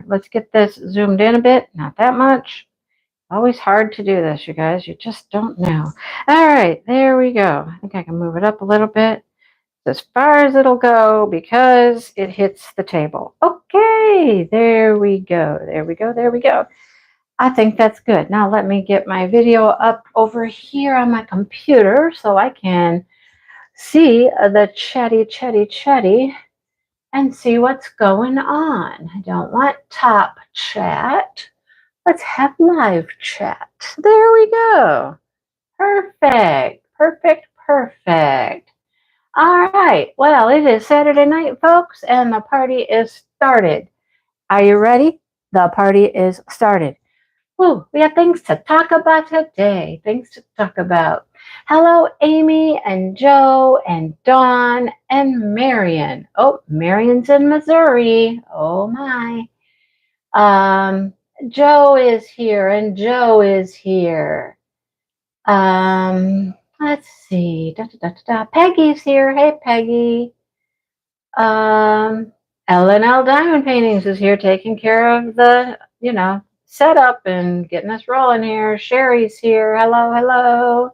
Let's get this zoomed in a bit. Not that much. Always hard to do this, you guys. You just don't know. All right, there we go. I think I can move it up a little bit. As far as it'll go because it hits the table. Okay, there we go. There we go. There we go. I think that's good. Now let me get my video up over here on my computer so I can see the chatty and see what's going on. I don't want top chat. Let's have live chat. There we go. Perfect. Perfect. Perfect. All right. Well, it is Saturday night, folks, and the party is started. Are you ready? The party is started. Woo, we have things to talk about today. Things to talk about. Hello, Amy and Joe and Dawn and Marion. Oh, Marion's in Missouri. Oh my. Joe is here and Joe is here. Let's see. Peggy's here. Hey, Peggy. L&L Diamond Paintings is here taking care of the, setup and getting us rolling here. Sherry's here. Hello, hello.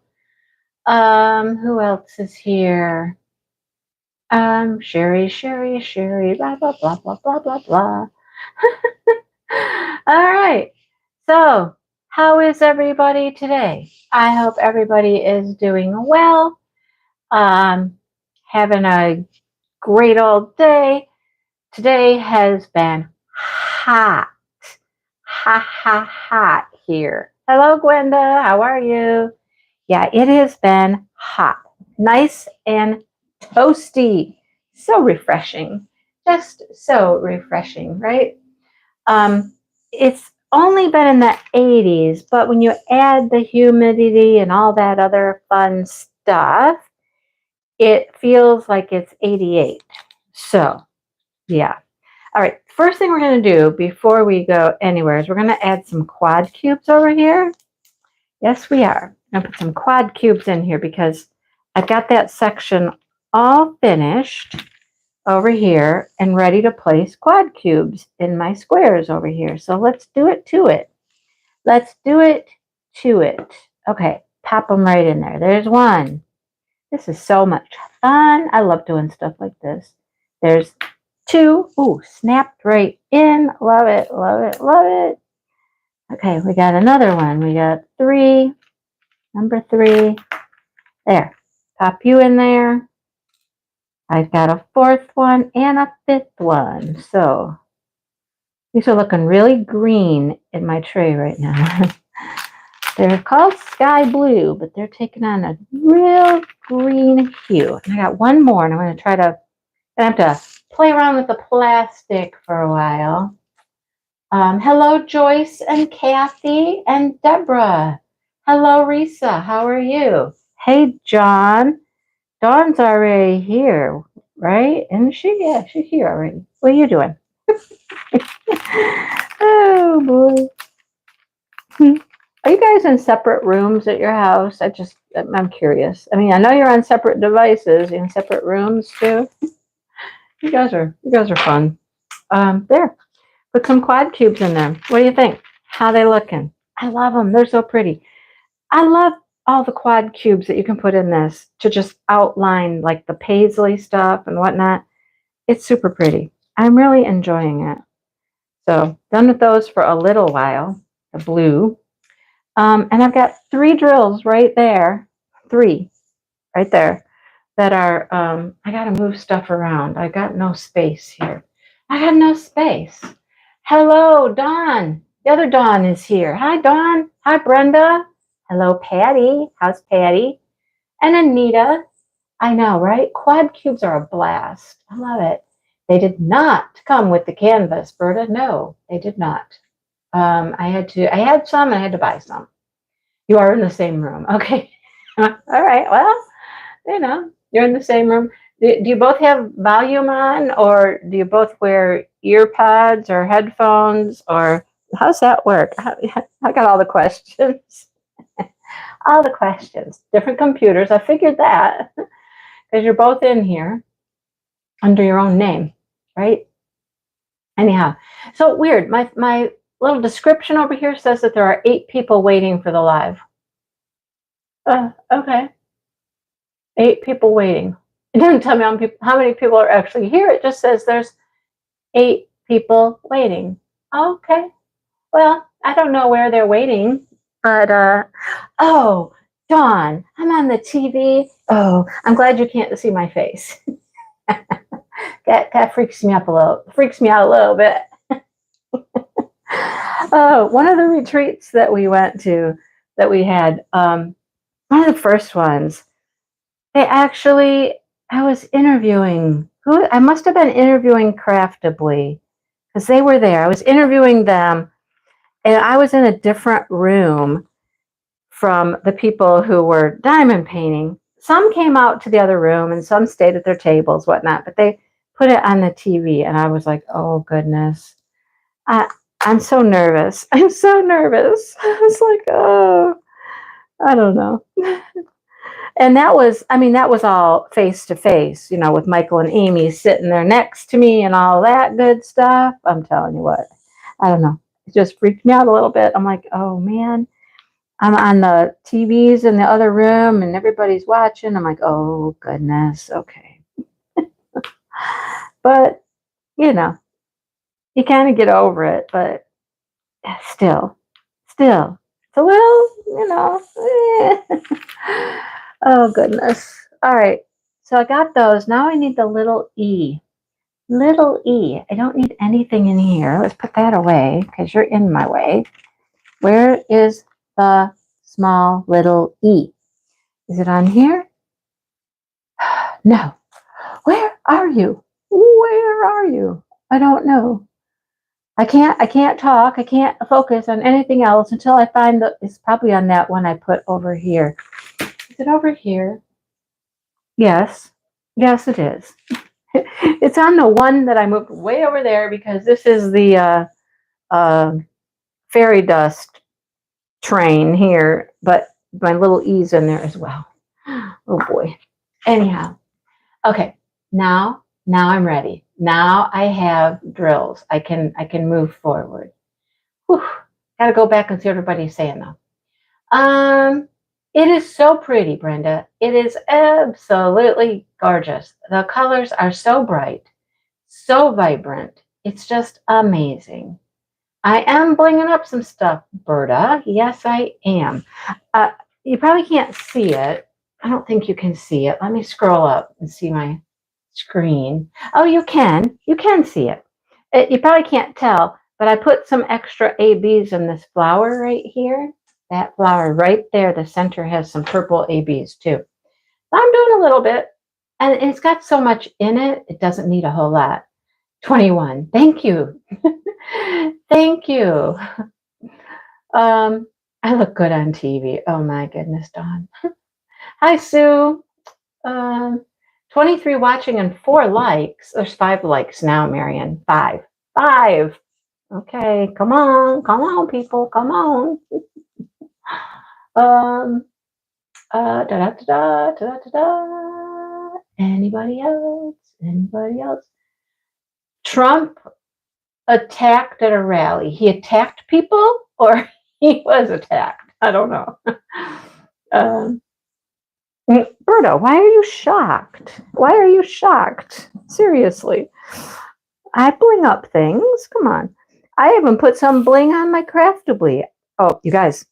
Who else is here? Sherry, blah, blah, blah, blah, blah, blah, blah. All right. So, how is everybody today? I hope everybody is doing well. Having a great old day. Today has been hot here. Hello, Gwenda. How are you? Yeah, it has been hot. Nice and toasty. So refreshing. Just so refreshing, right? It's only been in the 80s, but when you add the humidity and all that other fun stuff, it feels like it's 88. So, yeah. All right, first thing we're going to do before we go anywhere is we're going to add some quad cubes over here. Yes, we are. I'm going to put some quad cubes in here because I've got that section all finished over here and ready to place quad cubes in my squares over here. So let's do it to it. Let's do it to it. Okay, pop them right in there. There's one. This is so much fun. I love doing stuff like this. There's two. Ooh, snapped right in. Love it, love it, love it. Okay, we got another one. We got three. Number 3. There. Pop you in there. I've got a 4th one and a 5th one. So these are looking really green in my tray right now. They're called sky blue, but they're taking on a real green hue. And I got one more, and I'm going to try to, I have to play around with the plastic for a while. Hello, Joyce and Kathy and Deborah. Hello, Risa. How are you? Hey, John. Dawn's already here, right? Isn't she? Yeah, she's here already. What are you doing? Oh, boy. Are you guys in separate rooms at your house? I'm curious. I mean, I know you're on separate devices, in separate rooms too. You guys are fun. There. Put some quad cubes in there. What do you think? How they looking? I love them. They're so pretty. I love all the quad cubes that you can put in this to just outline like the paisley stuff and whatnot. It's super pretty. I'm really enjoying it. So done with those for a little while. The blue. And I've got 3 drills right there. 3 right there that are, I got to move stuff around. I got no space here. I got no space. Hello, Dawn. The other Dawn is here. Hi, Dawn. Hi, Brenda. Hello, Patty. How's Patty? And Anita. I know, right? Quad cubes are a blast. I love it. They did not come with the canvas, Berta. No, they did not. I had some and I had to buy some. You are in the same room. Okay. All right. Well, you're in the same room. Do you both have volume on, or do you both wear ear pods or headphones, or how's that work? I got all the questions. All the questions. Different computers. I figured that because you're both in here under your own name, right? Anyhow, so weird. My little description over here says that there are 8 people waiting for the live. Okay. 8 people waiting. It doesn't tell me how many people are actually here. It just says there's 8 people waiting. Okay. Well, I don't know where they're waiting, but oh, Dawn, I'm on the TV. Oh, I'm glad you can't see my face. that freaks me out a little bit. One of the retreats that we went to, that we had, one of the first ones, I was interviewing, I must have been interviewing Craftably, because they were there. I was interviewing them, and I was in a different room from the people who were diamond painting. Some came out to the other room, and some stayed at their tables, whatnot, but they put it on the TV, and I was like, oh, goodness. I'm so nervous. I'm so nervous. I was like, oh, I don't know. And that was all face to face, with Michael and Amy sitting there next to me and all that good stuff. I'm telling you what, I don't know. It just freaked me out a little bit. I'm like, oh man, I'm on the TVs in the other room and everybody's watching. I'm like, oh goodness, okay. But, you kind of get over it, but still, it's a little, oh, goodness. All right. So I got those. Now I need the little E. Little E. I don't need anything in here. Let's put that away because you're in my way. Where is the small little E? Is it on here? No. Where are you? Where are you? I don't know. I can't talk. I can't focus on anything else until I find it's probably on that one I put over here. Is it over here? Yes. Yes, it is. It's on the one that I moved way over there because this is the fairy dust train here, but my little E's in there as well. Oh boy. Anyhow, okay. Now I'm ready. Now I have drills. I can move forward. Whew. Got to go back and see what everybody's saying though. It is so pretty, Brenda. It is absolutely gorgeous. The colors are so bright, so vibrant. It's just amazing. I am blinging up some stuff, Berta. Yes, I am. You probably can't see it. I don't think you can see it. Let me scroll up and see my screen. Oh, you can. You can see it. You probably can't tell, but I put some extra ABs in this flower right here. That flower right there, the center has some purple ABs too. I'm doing a little bit, and it's got so much in it, it doesn't need a whole lot. 21. Thank you. Thank you. I look good on TV. Oh my goodness, Dawn. Hi, Sue. 23 watching and 4 likes. There's 5 likes now, Marion. 5. 5. Okay, come on, people, come on. Da da da da da da da. Anybody else? Anybody else? Trump attacked at a rally. He attacked people, or he was attacked. I don't know. Berto, why are you shocked? Why are you shocked? Seriously. I bling up things. Come on. I even put some bling on my Craftably. Oh, you guys.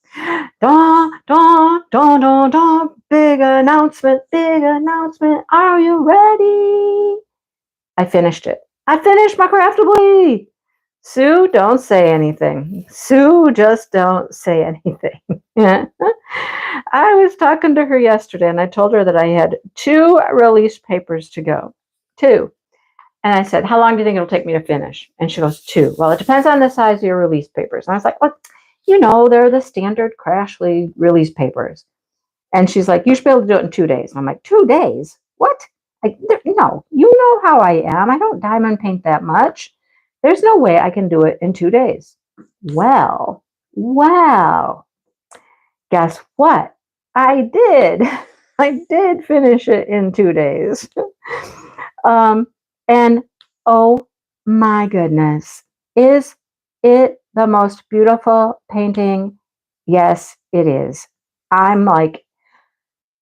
Dawn, dawn, dawn, dawn, dawn. Big announcement, big announcement. Are you ready? I finished it. I finished my Craftably. Sue, don't say anything. Sue, just don't say anything. I was talking to her yesterday and I told her that I had 2 release papers to go. 2. And I said, how long do you think it'll take me to finish? And she goes, 2. Well, it depends on the size of your release papers. And I was like, well, they're the standard Crashly release papers. And she's like, you should be able to do it in 2 days. And I'm like, 2 days? What? No, you know how I am. I don't diamond paint that much. There's no way I can do it in 2 days. Well, guess what? I did. I did finish it in 2 days. And oh my goodness. Is it the most beautiful painting? Yes, it is. I'm like,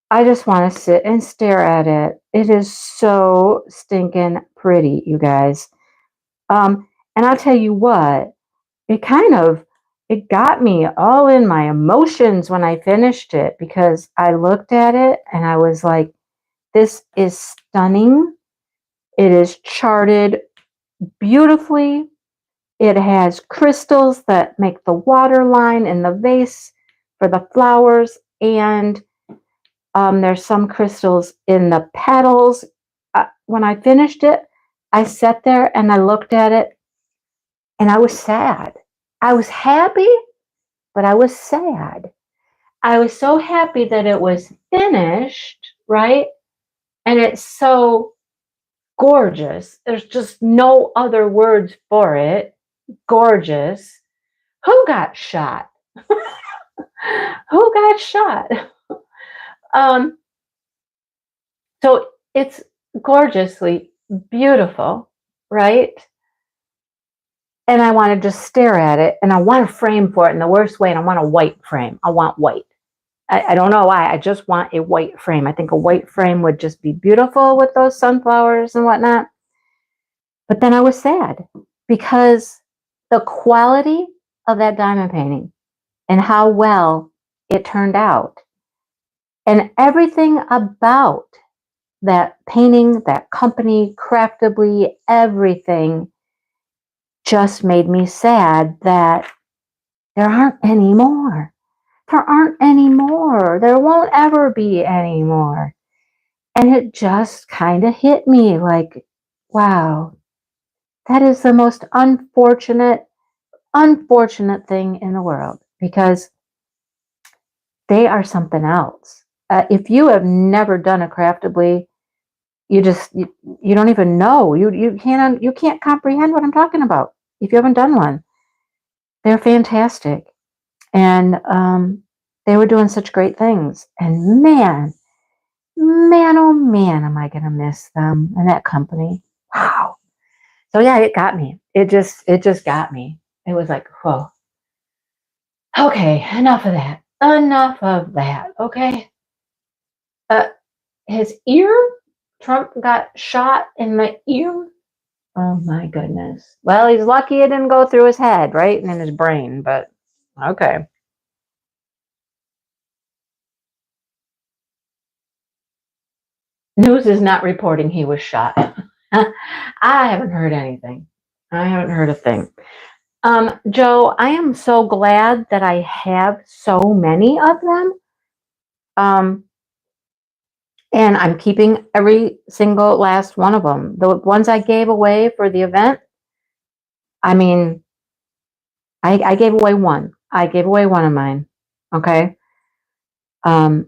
I just want to sit and stare at it. It is so stinking pretty, you guys. And I'll tell you what, it kind of it got me all in my emotions when I finished it because I looked at it and I was like, this is stunning. It is charted beautifully. It has crystals that make the water line in the vase for the flowers, and there's some crystals in the petals. When I finished it, I sat there and I looked at it and I was sad. I was happy, but I was sad. I was so happy that it was finished, right? And it's so gorgeous. There's just no other words for it. Gorgeous. Who got shot? Who got shot? Um, so it's gorgeously beautiful, right? And I want to just stare at it and I want a frame for it in the worst way. And I want a white frame. I want white. I don't know why. I just want a white frame. I think a white frame would just be beautiful with those sunflowers and whatnot. But then I was sad because the quality of that diamond painting and how well it turned out and everything about that painting, that company, Craftably, everything just made me sad that there aren't any more. There aren't any more. There won't ever be any more. And it just kind of hit me like, wow, that is the most unfortunate thing in the world because they are something else. If you have never done a Craftably, you don't even know. You can't comprehend what I'm talking about if you haven't done one. They're fantastic, and they were doing such great things. And man, oh man, am I gonna miss them and that company? Wow. So yeah, it got me. It just got me. It was like, whoa. Okay, enough of that. Enough of that. Okay. Uh, his ear. Trump got shot in the ear. Oh my goodness. Well, he's lucky it didn't go through his head, right? And in his brain, but okay. News is not reporting he was shot. I haven't heard anything. I haven't heard a thing. Joe, I am so glad that I have so many of them. Um, and I'm keeping every single last one of them. The ones I gave away for the event, I mean, I gave away one. I gave away one of mine. Okay. They're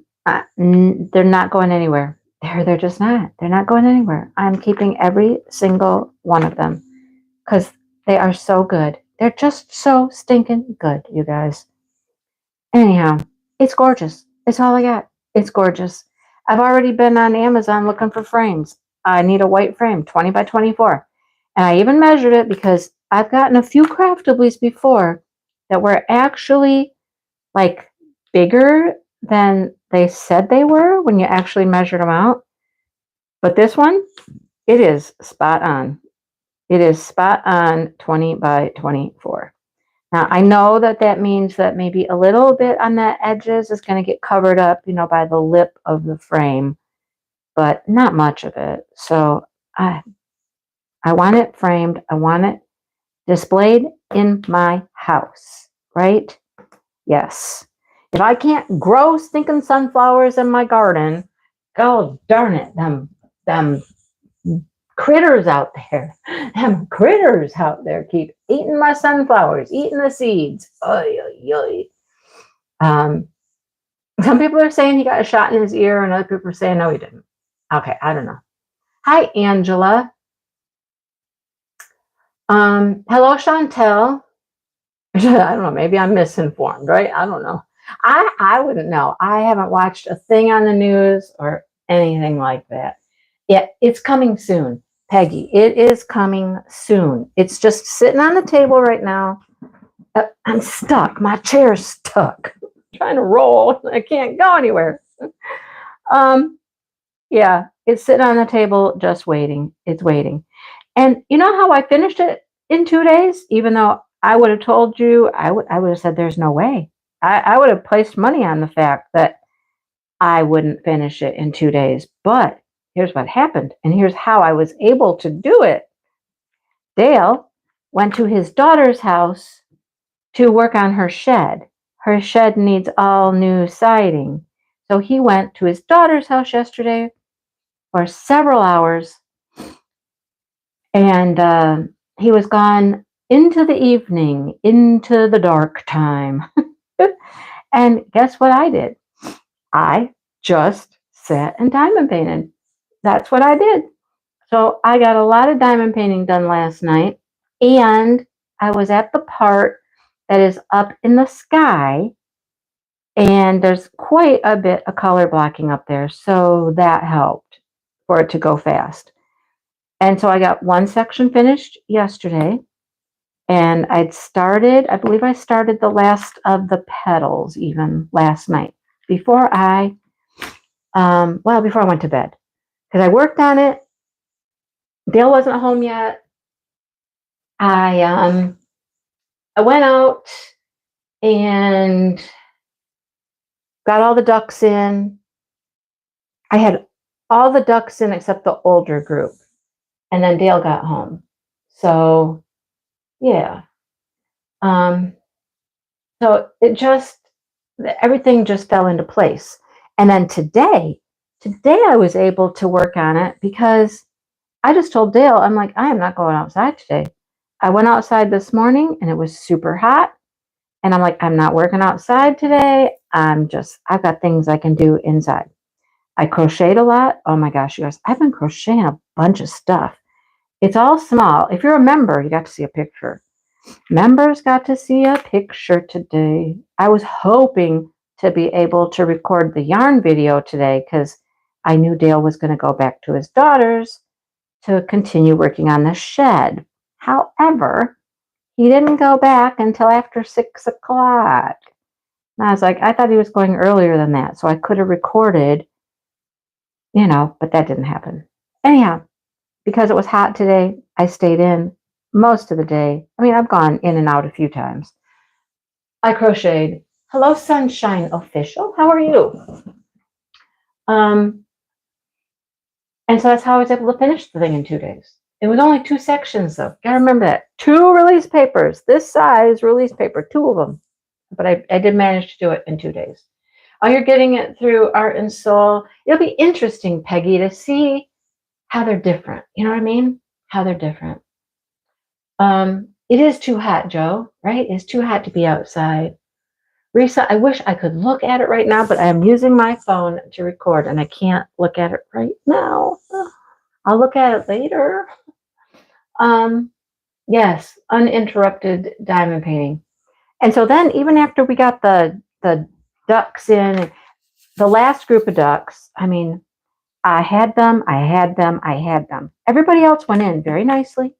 not going anywhere. They're just not. They're not going anywhere. I'm keeping every single one of them because they are so good. They're just so stinking good, you guys. Anyhow, it's gorgeous. It's all I got. It's gorgeous. I've already been on Amazon looking for frames. I need a white frame, 20 by 24. And I even measured it because I've gotten a few Craftablies before that were actually like bigger than they said they were when you actually measured them out. But this one, it is spot on. It is spot on 20 by 24. Now, I know that that means that maybe a little bit on the edges is going to get covered up, by the lip of the frame, but not much of it. So I want it framed. I want it displayed in my house, right? Yes. If I can't grow stinking sunflowers in my garden, God darn it, them critters out there, them critters out there keep eating my sunflowers, eating the seeds. Oy, oy, oy. Some people are saying he got a shot in his ear, and other people are saying no, he didn't. Okay, I don't know. Hi, Angela. Hello, Chantel. I don't know. Maybe I'm misinformed, right? I don't know. I wouldn't know. I haven't watched a thing on the news or anything like that. Yeah, it's coming soon. Peggy, it is coming soon. It's just sitting on the table right now. I'm stuck. My chair's stuck. I'm trying to roll. I can't go anywhere. Um, yeah, it's sitting on the table, just waiting. It's waiting. And you know how I finished it in 2 days? Even though I would have told you, I would have said there's no way. I would have placed money on the fact that I wouldn't finish it in 2 days. But here's what happened, and here's how I was able to do it. Dale went to his daughter's house to work on her shed. Her shed needs all new siding. So he went to his daughter's house yesterday for several hours, and he was gone into the evening, into the dark time. And guess what I did? I just sat and diamond painted. That's what I did. So I got a lot of diamond painting done last night, and I was at the part that is up in the sky, and there's quite a bit of color blocking up there, so that helped for it to go fast. And so I got one section finished yesterday, and I believe I started the last of the petals even last night before I went to bed, because I worked on it. Dale wasn't home yet. I went out and got all the ducks in. I had all the ducks in except the older group, and then Dale got home. So yeah, so everything just fell into place. And then today I was able to work on it because I just told Dale, I'm like, I am not going outside today. I went outside this morning and it was super hot. And I'm like, I'm not working outside today. I've got things I can do inside. I crocheted a lot. Oh my gosh, you guys, I've been crocheting a bunch of stuff. It's all small. If you're a member, you got to see a picture. Members got to see a picture today. I was hoping to be able to record the yarn video today because I knew Dale was going to go back to his daughter's to continue working on the shed. However, he didn't go back until after 6 o'clock. And I was like, I thought he was going earlier than that, so I could have recorded, but that didn't happen. Anyhow, because it was hot today, I stayed in most of the day. I mean, I've gone in and out a few times. I crocheted. Hello, Sunshine Official. How are you? And so that's how I was able to finish the thing in 2 days. It was only 2 sections, though. Gotta remember that. 2 release papers, this size release paper, 2 of them. But I did manage to do it in 2 days. Oh, you're getting it through Art and Soul. It'll be interesting, Peggy, to see how they're different. You know what I mean? How they're different. It is too hot, Joe, right? It's too hot to be outside. Risa, I wish I could look at it right now, but I'm using my phone to record and I can't look at it right now. I'll look at it later. Yes, uninterrupted diamond painting. And so then even after we got the ducks in, the last group of ducks, I mean, I had them. Everybody else went in very nicely.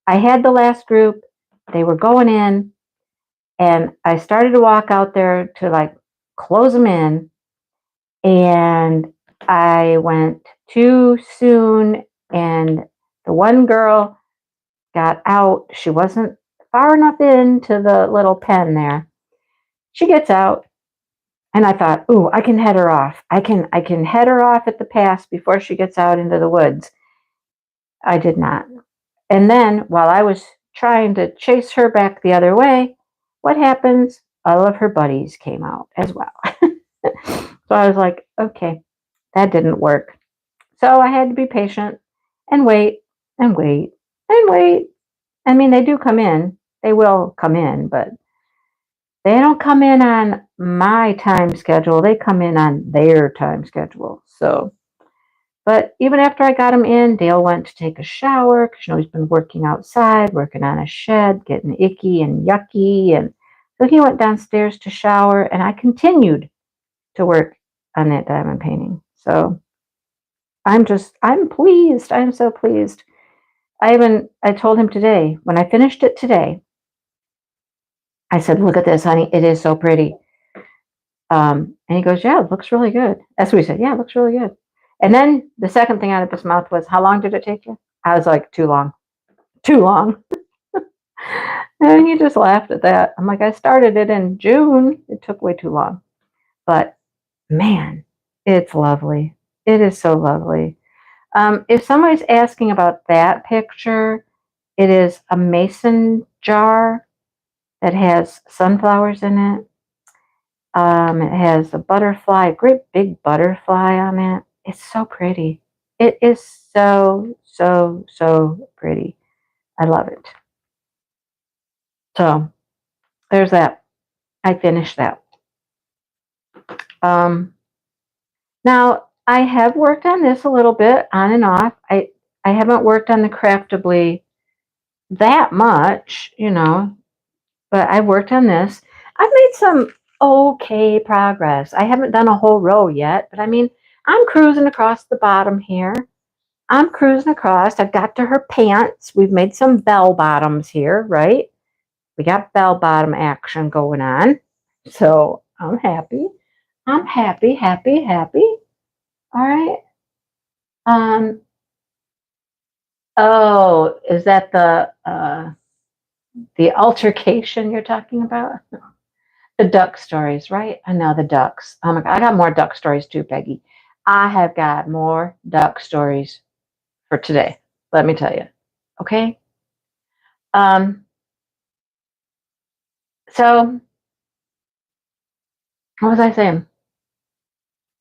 I had the last group. They were going in, and I started to walk out there to close them in, and I went too soon, and the one girl got out. She wasn't far enough into the little pen there. She gets out, and I thought, ooh, I can head her off. I can head her off at the pass before she gets out into the woods. I did not. And then while I was trying to chase her back the other way, what happens? All of her buddies came out as well. So I was like, okay, that didn't work. So I had to be patient and wait and wait and wait. I mean, they do come in. They will come in, but they don't come in on my time schedule. They come in on their time schedule. So, but even after I got him in, Dale went to take a shower because he's been working outside, working on a shed, getting icky and yucky. And so he went downstairs to shower, and I continued to work on that diamond painting. So I'm pleased. I'm so pleased. I told him today, when I finished it today, I said, look at this, honey. It is so pretty. And he goes, yeah, it looks really good. That's what he said. Yeah, it looks really good. And then the second thing out of his mouth was, how long did it take you? I was like, too long. Too long. And he just laughed at that. I'm like, I started it in June. It took way too long. But man, it's lovely. It is so lovely. If somebody's asking about that picture, it is a mason jar that has sunflowers in it. It has a butterfly, a great big butterfly on it. It's so pretty. It is so, so, so pretty. I love it. So there's that. I finished that. Now, I have worked on this a little bit on and off. I haven't worked on the Craftably that much, but I've worked on this. I've made some okay progress. I haven't done a whole row yet, but I mean, I'm cruising across the bottom here. I'm cruising across. I've got to her pants. We've made some bell bottoms here, right? We got bell bottom action going on. So I'm happy. I'm happy, happy, happy. All right. Um, oh, is that the altercation you're talking about? The duck stories, right? I know the ducks. Oh my God, I got more duck stories too, Peggy. I have got more duck stories for today. Let me tell you. Okay. Um, so what was I saying?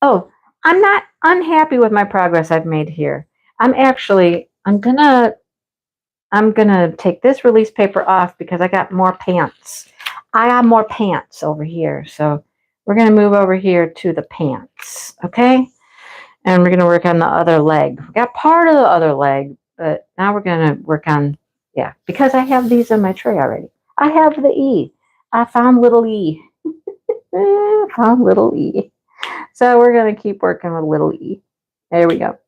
Oh, I'm not unhappy with my progress I've made here. I'm gonna take this release paper off because I got more pants. I got more pants over here. So we're gonna move over here to the pants. Okay. And we're gonna work on the other leg. We got part of the other leg, but now we're gonna work on, yeah, because I have these in my tray already. I have the E. I found little E. Found little E. So we're going to keep working with little E. There we go.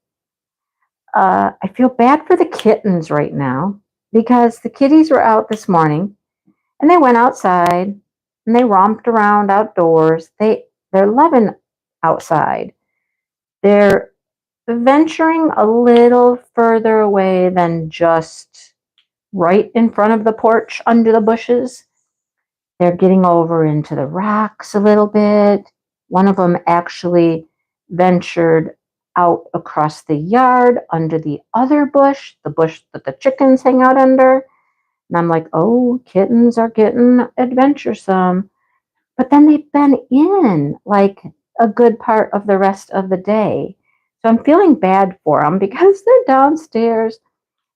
I feel bad for the kittens right now because the kitties were out this morning and they went outside and they romped around outdoors. They're loving outside. They're venturing a little further away than just right in front of the porch under the bushes. They're getting over into the rocks a little bit. One of them actually ventured out across the yard under the other bush, the bush that the chickens hang out under. And I'm like, oh, kittens are getting adventuresome. But then they've been in like a good part of the rest of the day. So I'm feeling bad for them because they're downstairs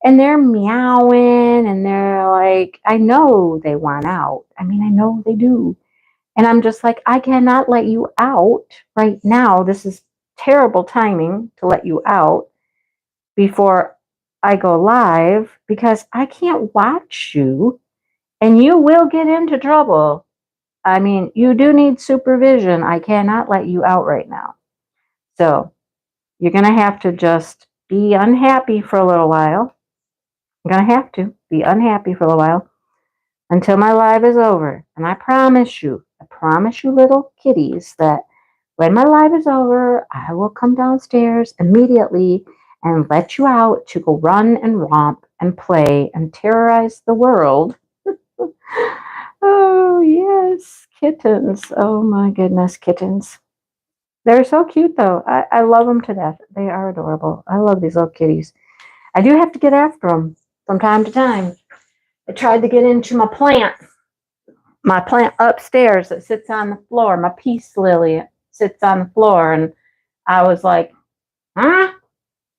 and they're meowing and they're like, I know they want out. I mean, I know they do. And I'm just like, I cannot let you out right now. This is terrible timing to let you out before I go live because I can't watch you and you will get into trouble. I mean, you do need supervision. I cannot let you out right now. So you're going to have to just be unhappy for a little while. I'm going to have to be unhappy for a little while until my live is over. And I promise you, little kitties, that when my live is over, I will come downstairs immediately and let you out to go run and romp and play and terrorize the world. Oh, yes, kittens. Oh, my goodness, kittens. They're so cute, though. I love them to death. They are adorable. I love these little kitties. I do have to get after them from time to time. I tried to get into my plant upstairs that sits on the floor. My peace lily sits on the floor. And I was like, huh?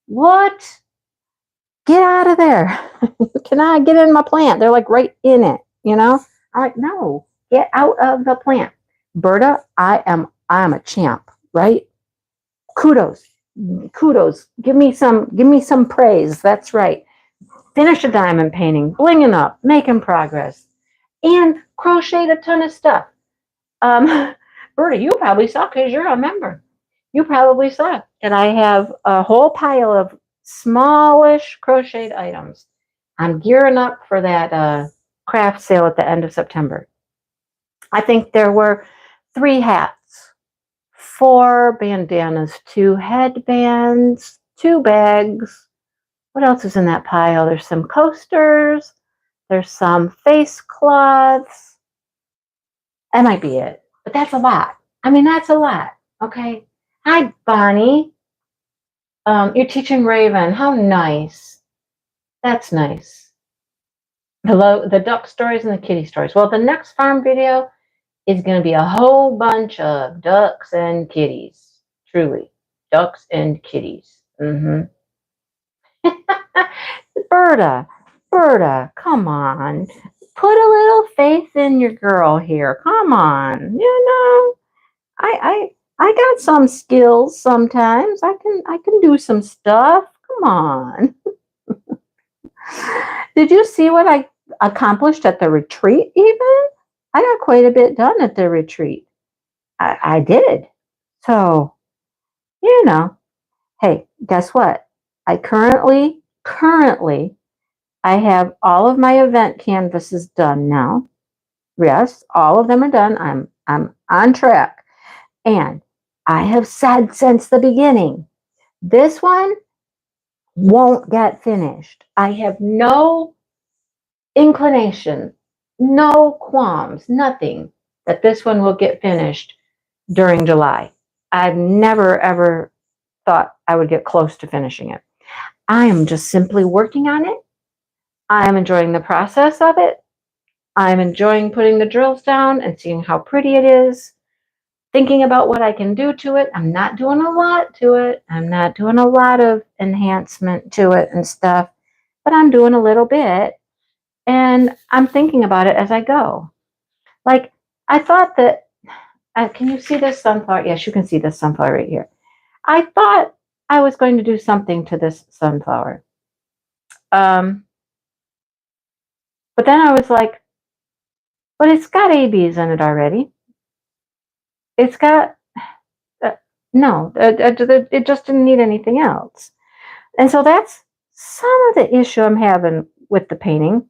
What? Get out of there. Can I get in my plant? They're like right in it, I'm like, no, get out of the plant. Berta, I am a champ, right? Kudos. Give me some praise. That's right. Finish a diamond painting, blinging up, making progress, and crocheted a ton of stuff. Berta, you probably saw because you're a member. You probably saw that I have a whole pile of smallish crocheted items. I'm gearing up for that craft sale at the end of September. I think there were 3 hats, 4 bandanas, 2 headbands, 2 bags. What else is in that pile? There's some coasters. There's some face cloths. That might be it. But that's a lot. I mean, that's a lot. Okay. Hi, Bonnie. You're teaching Raven. How nice. That's nice. Hello, the duck stories and the kitty stories. Well, the next farm video is going to be a whole bunch of ducks and kitties. Truly. Ducks and kitties. Berta, come on. Put a little faith in your girl here. Come on. I got some skills sometimes. I can do some stuff. Come on. Did you see what I accomplished at the retreat even? I got quite a bit done at the retreat. I did. So, hey, guess what? I currently I have all of my event canvases done now. Yes, all of them are done. I'm on track. And I have said since the beginning, this one won't get finished. I have no inclination, no qualms, nothing that this one will get finished during July. I've never ever thought I would get close to finishing it. I am just simply working on it. I am enjoying the process of it. I'm enjoying putting the drills down and seeing how pretty it is, thinking about what I can do to it. I'm not doing a lot to it. I'm not doing a lot of enhancement to it and stuff, but I'm doing a little bit. And I'm thinking about it as I go. Like, I thought that, can you see this sunflower? Yes, you can see this sunflower right here. I thought I was going to do something to this sunflower. But then I was like, but it's got ABs in it already. It's got, no, it just didn't need anything else. And so that's some of the issue I'm having with the painting,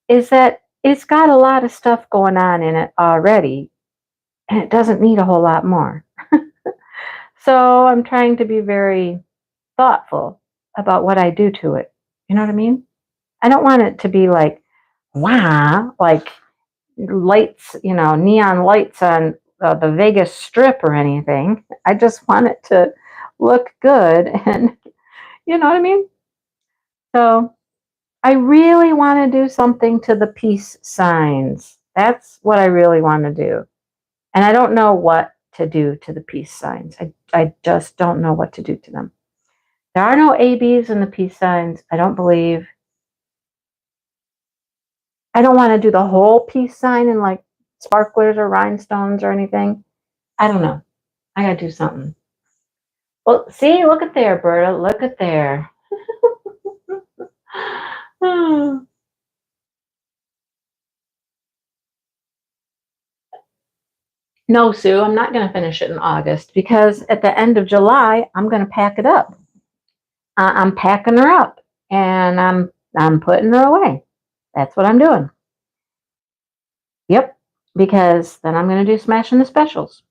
is that it's got a lot of stuff going on in it already, and it doesn't need a whole lot more. So I'm trying to be very thoughtful about what I do to it. You know what I mean? I don't want it to be like, wow, like lights, neon lights on the Vegas Strip or anything. I just want it to look good, and you know what I mean? So I really want to do something to the peace signs. That's what I really want to do. And I don't know what to do to the peace signs. I just don't know what to do to them. There are no ABs in the peace signs, I don't believe. I don't want to do the whole peace sign in like sparklers or rhinestones or anything. I don't know. I got to do something. Well, see, look at there, Berta. Look at there. No, Sue, I'm not going to finish it in August because at the end of July, I'm going to pack it up. I'm packing her up and I'm putting her away. That's what I'm doing. Yep, because then I'm going to do Smashing the Specials.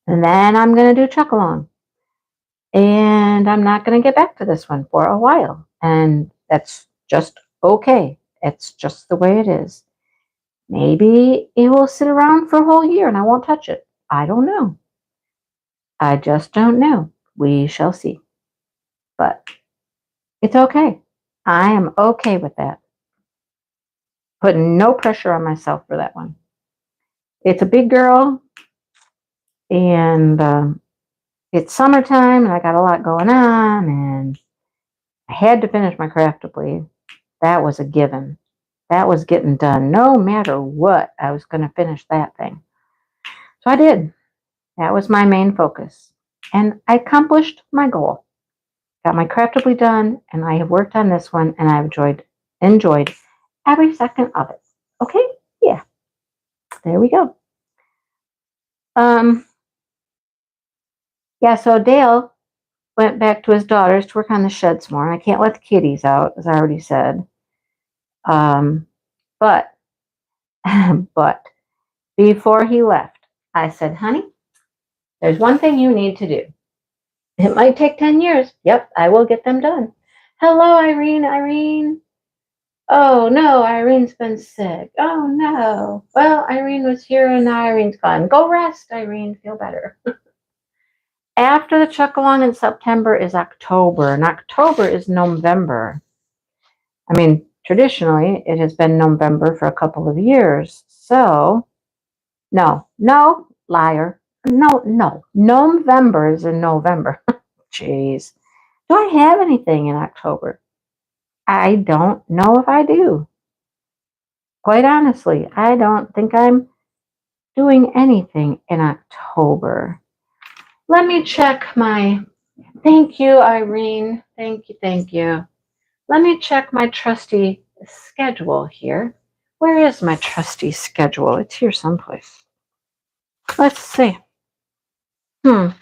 And then I'm going to do Chuck Along. And I'm not going to get back to this one for a while. And that's just okay. It's just the way it is. Maybe it will sit around for a whole year and I won't touch it. I don't know. I just don't know. We shall see. But it's okay. I am okay with that. Putting no pressure on myself for that one. It's a big girl, and it's summertime, and I got a lot going on, and I had to finish my craftably. That was a given. That was getting done. No matter what, I was going to finish that thing. So I did. That was my main focus. And I accomplished my goal. Got my craftably done, and I have worked on this one, and I've enjoyed every second of it. Okay? Yeah. There we go. Yeah, so Dale went back to his daughters to work on the sheds more. I can't let the kitties out, as I already said. But but before he left, I said, honey, there's one thing you need to do. It might take 10 years. Yep, I will get them done. Hello, Irene. Irene. Oh, no, Irene's been sick. Oh, no. Well, Irene was here and now Irene's gone. Go rest, Irene. Feel better. After the Chuck-a-Lung in September is October, and October is November. I mean, traditionally, it has been November for a couple of years. So, no, liar. No. November is in November. Jeez. Do I have anything in October? I don't know if I do. Quite honestly, I don't think I'm doing anything in October. Let me check my. Thank you, Irene. Thank you. Let me check my trusty schedule here. Where is my trusty schedule? It's here someplace. Let's see. Mm-mm.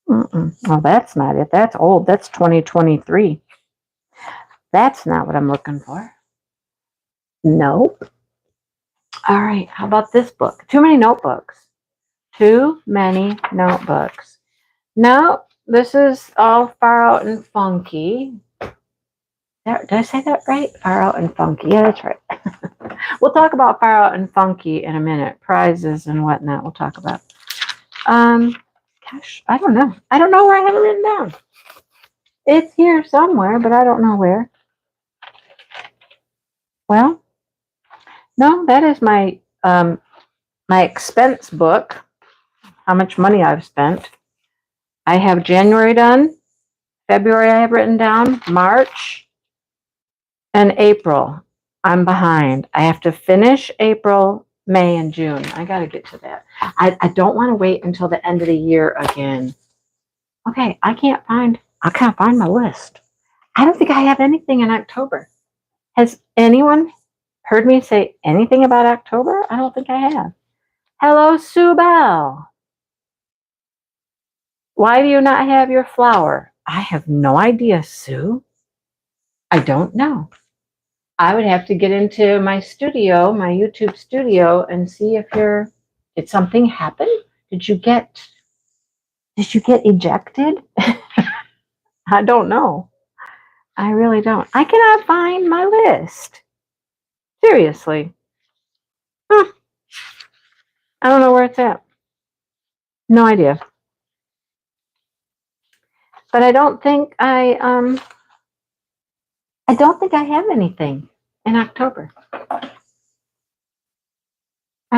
Well, that's not it. That's old. That's 2023. That's not what I'm looking for. Nope. All right. How about this book? Too many notebooks. Too many notebooks. No, this is all far out and funky. Did I say that right? Far out and funky. Yeah, that's right. We'll talk about far out and funky in a minute. Prizes and whatnot. We'll talk about. Gosh, I don't know. I don't know where I have it written down. It's here somewhere, but I don't know where. Well, no, that is my my expense book. How much money I've spent. I have January done. February I have written down. March and April. I'm behind. I have to finish April, May, and June. I got to get to that. I don't want to wait until the end of the year again. Okay, I can't find my list. I don't think I have anything in October. Has anyone heard me say anything about October? I don't think I have. Hello, Sue Bell. Why do you not have your flower? I have no idea, Sue. I don't know. I would have to get into my studio, my YouTube studio, and see if did something happen? Did you get ejected? I don't know. I really don't. I cannot find my list. Seriously. I don't know where it's at. No idea. But I don't think I have anything in October. I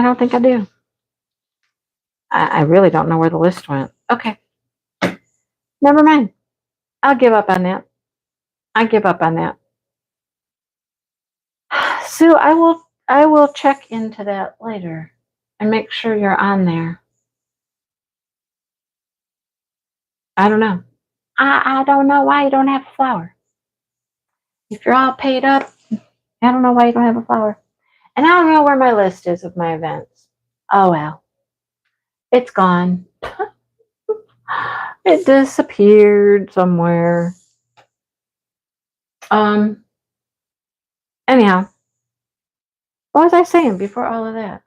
don't think I do. I really don't know where the list went. Okay. Never mind. I'll give up on that. Sue, I will check into that later and make sure you're on there. I don't know. I don't know why you don't have a flower. If you're all paid up, I don't know why you don't have a flower. And I don't know where my list is of my events. Oh well. It's gone. It disappeared somewhere. Anyhow. What was I saying before all of that?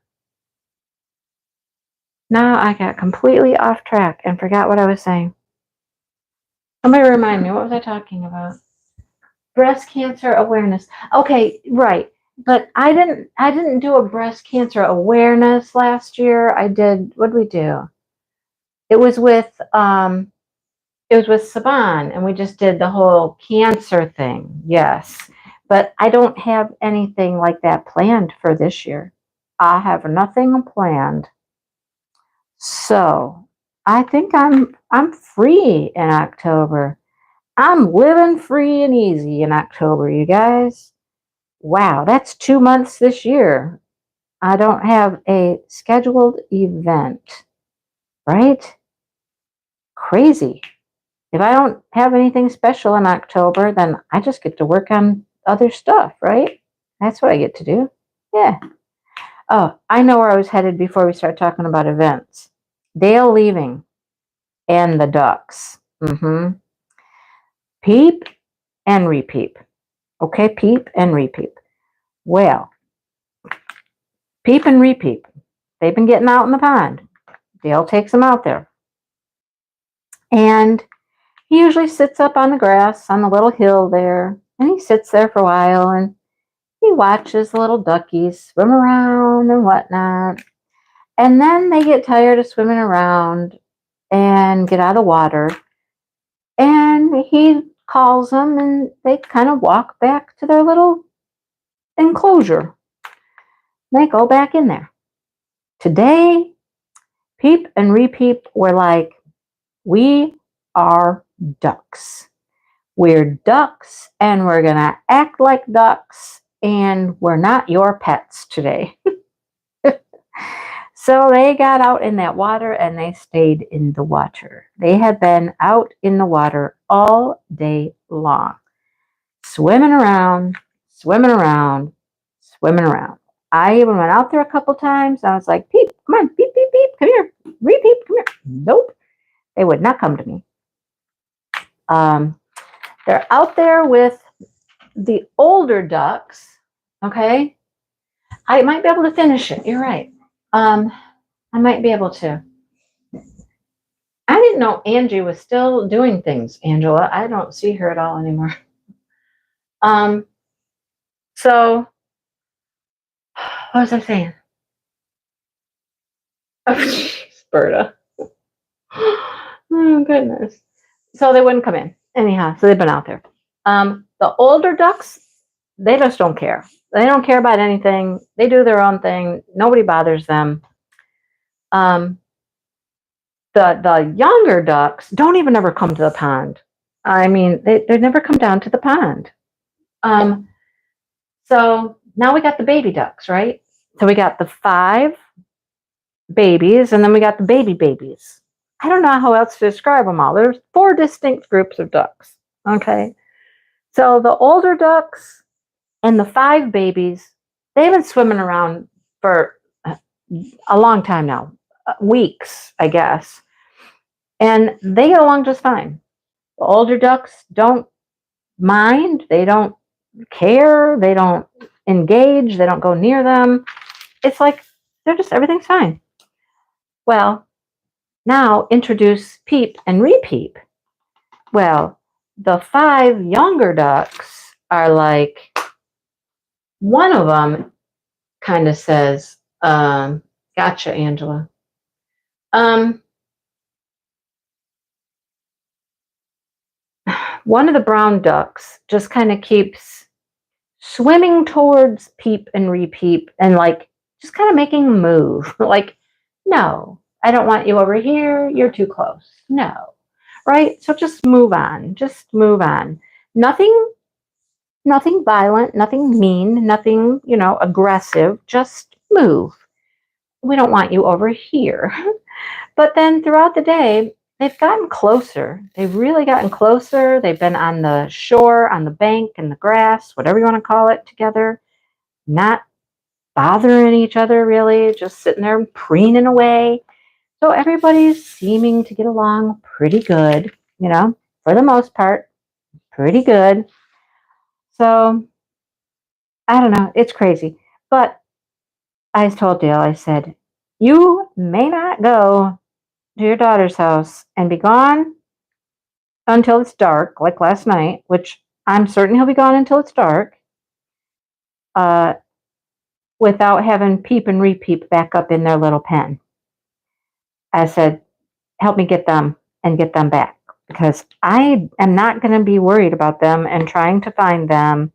Now I got completely off track and forgot what I was saying. Somebody remind me, what was I talking about? Breast cancer awareness. Okay, right. But I didn't do a breast cancer awareness last year. I did, what did we do? It was with Saban, and we just did the whole cancer thing. Yes. But I don't have anything like that planned for this year. I have nothing planned. So I think I'm free in October. I'm living free and easy in October, you guys. Wow, that's 2 months this year. I don't have a scheduled event, right? Crazy. If I don't have anything special in October, then I just get to work on other stuff, right? That's what I get to do. Yeah. Oh, I know where I was headed before we start talking about events. Dale leaving and the ducks. Peep and repeep. Okay, Peep and Repeep. Well, Peep and Repeep, they've been getting out in the pond. Dale takes them out there. And he usually sits up on the grass on the little hill there. And he sits there for a while and he watches the little duckies swim around and whatnot. And then they get tired of swimming around and get out of the water. And he calls them and they kind of walk back to their little enclosure. They go back in there. Today, Peep and Repeep were like, we are ducks. We're ducks and we're going to act like ducks and we're not your pets today. So they got out in that water and they stayed in the water. They had been out in the water all day long, swimming around, swimming around, swimming around. I even went out there a couple times. I was like, Peep, come on, Peep, Peep, Peep, come here. Repeep, come here. Nope, they would not come to me. They're out there with the older ducks. Okay, I might be able to finish it. You're right. I might be able to. I didn't know Angie was still doing things, Angela. I don't see her at all anymore. So what was I saying? Oh, geez, Berta. Oh, goodness. So they wouldn't come in. Anyhow, so they've been out there. The older ducks, they just don't care. They don't care about anything. They do their own thing. Nobody bothers them. The younger ducks don't even ever come to the pond. I mean, they never come down to the pond. So now we got the baby ducks, right? So we got the 5 babies, and then we got the baby babies. I don't know how else to describe them all. There's 4 distinct groups of ducks. Okay. So the older ducks and the 5 babies, they've been swimming around for a long time now, weeks, I guess. And they get along just fine. The older ducks don't mind. They don't care. They don't engage. They don't go near them. It's like they're just, everything's fine. Well, now introduce Peep and Repeep. Well, the 5 younger ducks are like, one of them kind of says, gotcha, Angela. One of the brown ducks just kind of keeps swimming towards Peep and Repeep and like just kind of making a move. Like, no, I don't want you over here. You're too close. No. Right? So just move on. Just move on. Nothing violent, nothing mean, nothing, aggressive. Just move. We don't want you over here. But then throughout the day, they've gotten closer. They've really gotten closer. They've been on the shore, on the bank, in the grass, whatever you want to call it, together, not bothering each other really, just sitting there preening away. So everybody's seeming to get along pretty good, for the most part, pretty good. So I don't know. It's crazy. But I told Dale, I said, you may not go to your daughter's house and be gone until it's dark, like last night, which I'm certain he'll be gone until it's dark, without having Peep and Repeep back up in their little pen. I said, help me get them and get them back, because I am not going to be worried about them and trying to find them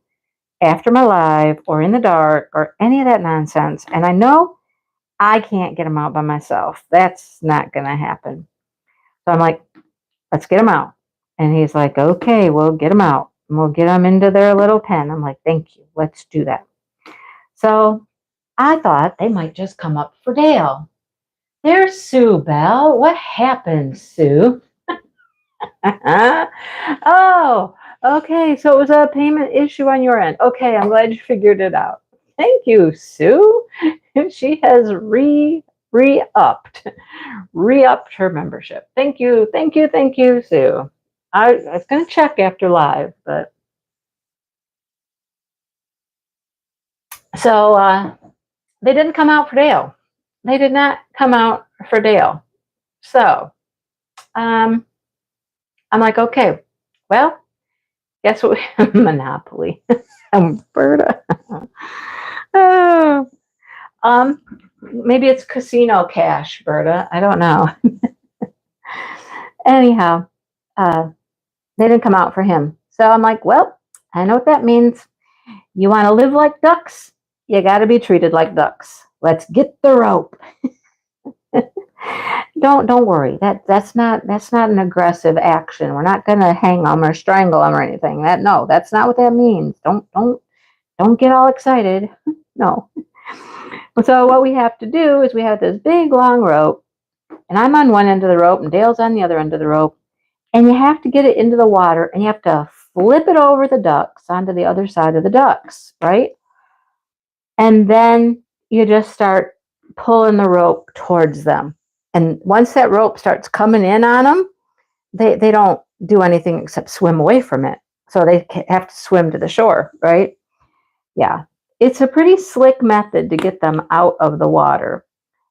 after my live or in the dark or any of that nonsense. And I know I can't get them out by myself. That's not going to happen. So I'm like, let's get them out. And he's like, okay, we'll get them out. And we'll get them into their little pen. I'm like, thank you. Let's do that. So I thought they might just come up for Dale. There's Sue Belle. What happened, Sue? Oh, okay. So it was a payment issue on your end. Okay, I'm glad you figured it out. Thank you, Sue. She has re-upped her membership. Thank you, Sue. I was going to check after live, but So they didn't come out for Dale. They did not come out for Dale. So I'm like, okay, well, guess what? Monopoly. Alberta. Oh, maybe it's casino cash, Berta. I don't know. Anyhow, uh, they didn't come out for him. So I'm like, well, I know what that means. You want to live like ducks? You got to be treated like ducks. Let's get the rope. Don't worry. That's not an aggressive action. We're not going to hang them or strangle them or anything. That's not what that means. Don't get all excited. No. So what we have to do is we have this big long rope, and I'm on one end of the rope, and Dale's on the other end of the rope, and you have to get it into the water, and you have to flip it over the ducks onto the other side of the ducks, right? And then you just start pulling the rope towards them. And once that rope starts coming in on them, they don't do anything except swim away from it. So they have to swim to the shore, right? Yeah. It's a pretty slick method to get them out of the water.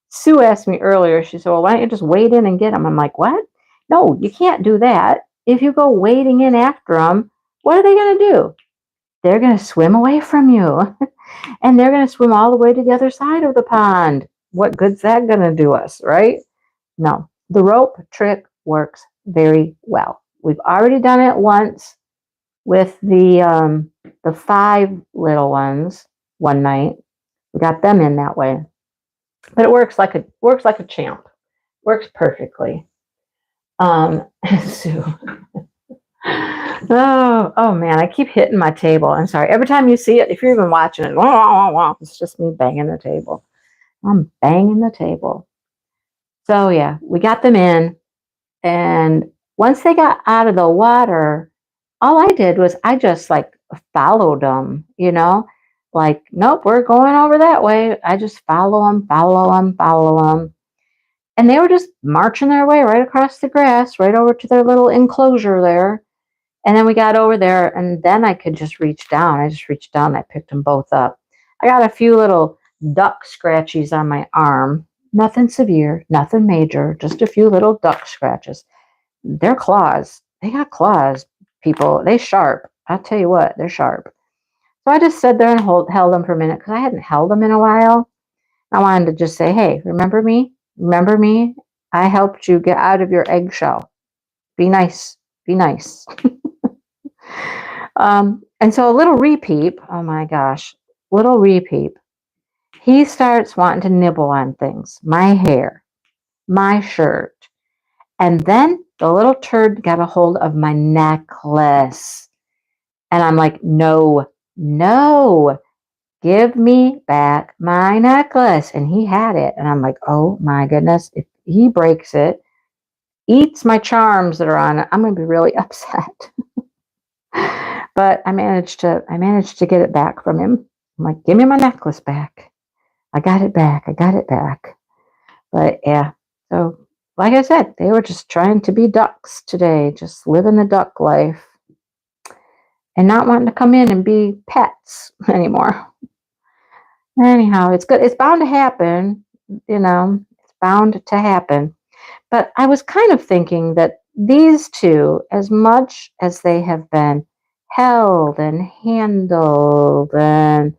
Sue asked me earlier, she said, well, why don't you just wade in and get them? I'm like, what? No, you can't do that. If you go wading in after them, what are they going to do? They're going to swim away from you. And they're going to swim all the way to the other side of the pond. What good's that going to do us, right? No, the rope trick works very well. We've already done it once with the 5 little ones one night. We got them in that way, but it works like a champ. Works perfectly. Sue. Oh man, I keep hitting my table. I'm sorry. Every time you see it, if you're even watching it, it's just me banging the table. I'm banging the table. So yeah, we got them in, and once they got out of the water, all I did was I just like followed them, like, nope, we're going over that way. I just follow them, follow them, follow them. And they were just marching their way right across the grass, right over to their little enclosure there. And then we got over there, and then I could just reach down. I just reached down. I picked them both up. I got a few little duck scratchies on my arm. Nothing severe, nothing major, just a few little duck scratches. They're claws. They got claws, people. They sharp. I'll tell you what, they're sharp. So I just sat there and held them for a minute because I hadn't held them in a while. I wanted to just say, hey, remember me? Remember me? I helped you get out of your eggshell. Be nice. Be nice. And so a little repeep, oh my gosh, little repeep, he starts wanting to nibble on things, my hair, my shirt. And then the little turd got a hold of my necklace. And I'm like, no, give me back my necklace. And he had it. And I'm like, oh my goodness, if he breaks it, eats my charms that are on it, I'm going to be really upset. But I managed to get it back from him. I'm like, give me my necklace back. I got it back. But yeah, so like I said, they were just trying to be ducks today, just living the duck life and not wanting to come in and be pets anymore. Anyhow, it's good. It's bound to happen, it's bound to happen. But I was kind of thinking that these two, as much as they have been held and handled and,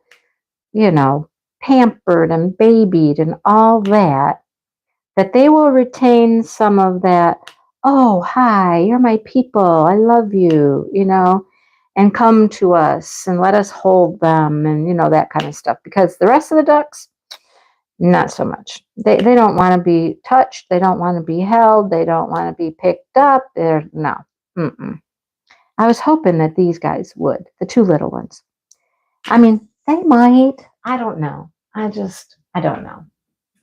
pampered and babied and all that, that they will retain some of that, oh, hi, you're my people, I love you, and come to us and let us hold them and, that kind of stuff. Because the rest of the ducks, not so much. They don't want to be touched. They don't want to be held. They don't want to be picked up. No. Mm-mm. I was hoping that these guys would, the 2 little ones. I mean, they might. I don't know. I don't know.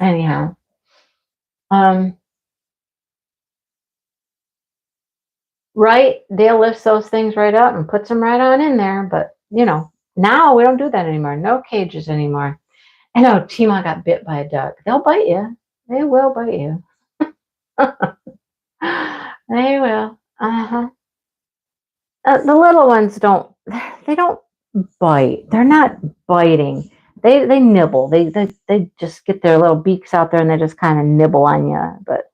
Anyhow. Right? Dale lifts those things right up and puts them right on in there. But, now we don't do that anymore. No cages anymore. I know Tima got bit by a duck. They'll bite you. They will bite you. They will. Uh-huh. The little ones they don't bite. They're not biting. They nibble. They just get their little beaks out there and they just kind of nibble on you. But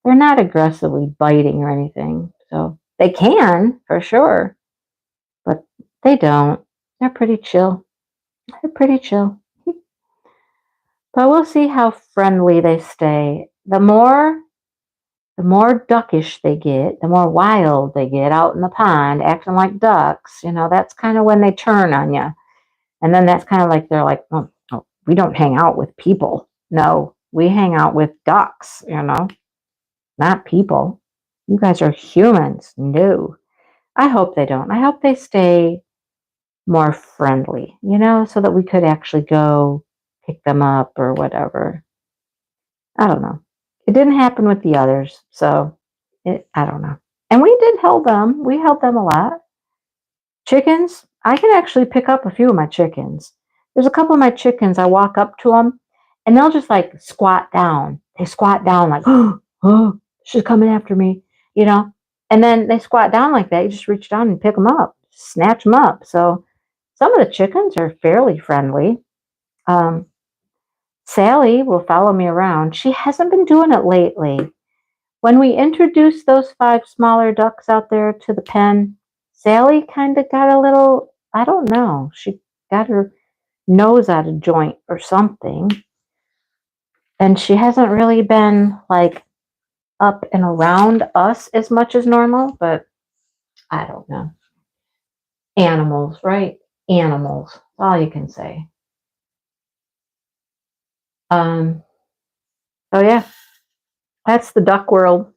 they're not aggressively biting or anything. So they can for sure, but they don't. They're pretty chill. They're pretty chill. But we'll see how friendly they stay. The more duckish they get, the more wild they get out in the pond, acting like ducks. That's kind of when they turn on you. And then that's kind of like they're like, oh, we don't hang out with people. No, we hang out with ducks, not people. You guys are humans. No. I hope they don't. I hope they stay more friendly, so that we could actually go pick them up or whatever. I don't know. It didn't happen with the others, so I don't know. And we did hold them. We held them a lot. Chickens, I can actually pick up a few of my chickens. There's a couple of my chickens, I walk up to them, and they'll just like squat down. They squat down like, oh, she's coming after me, And then they squat down like that. You just reach down and pick them up, snatch them up. So some of the chickens are fairly friendly. Sally will follow me around. She hasn't been doing it lately. When we introduced those 5 smaller ducks out there to the pen, Sally kind of got a little, I don't know, she got her nose out of joint or something. And she hasn't really been like up and around us as much as normal, but I don't know. Animals, right? Animals. That's all you can say. So yeah, that's the duck world.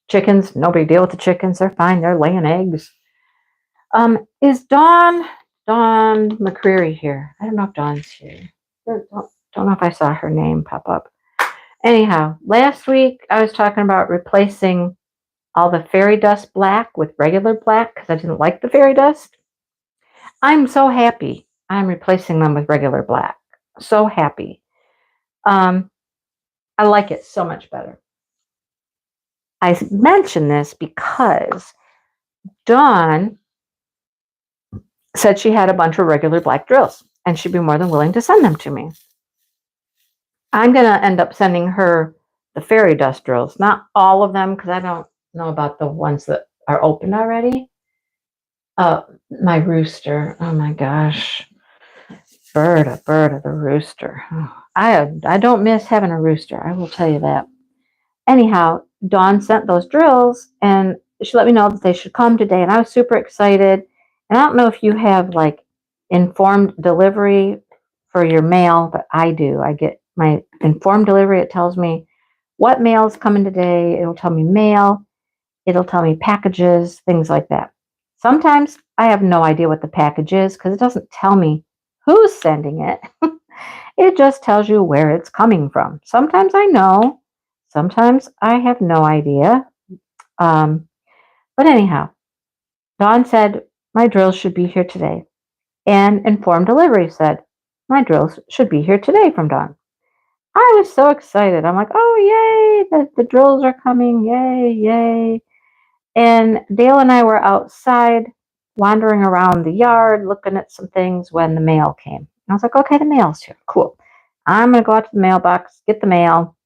Chickens, no big deal with the chickens. They're fine. They're laying eggs. Is Dawn McCreary here? I don't know if Dawn's here. Don't know if I saw her name pop up. Anyhow, last week I was talking about replacing all the fairy dust black with regular black because I didn't like the fairy dust. I'm so happy I'm replacing them with regular black. So happy. I like it so much better. I mention this because Dawn said she had a bunch of regular black drills and she'd be more than willing to send them to me. I'm going to end up sending her the fairy dust drills, not all of them because I don't know about the ones that are open already. My rooster, oh my gosh, bird of the rooster. I don't miss having a rooster, I will tell you that. Anyhow, Dawn sent those drills and she let me know that they should come today, and I was super excited. And I don't know if you have like informed delivery for your mail, but I do. I get my informed delivery. It tells me what mail is coming today. It'll tell me mail. It'll tell me packages, things like that. Sometimes I have no idea what the package is because it doesn't tell me who's sending it. It just tells you where it's coming from. Sometimes I know. Sometimes I have no idea. But anyhow, Dawn said my drills should be here today. And informed delivery said my drills should be here today from Dawn. I was so excited. I'm like, oh, yay, the drills are coming. Yay, yay. And Dale and I were outside wandering around the yard looking at some things when the mail came. And I was like, okay, the mail's here. Cool. I'm going to go out to the mailbox, get the mail.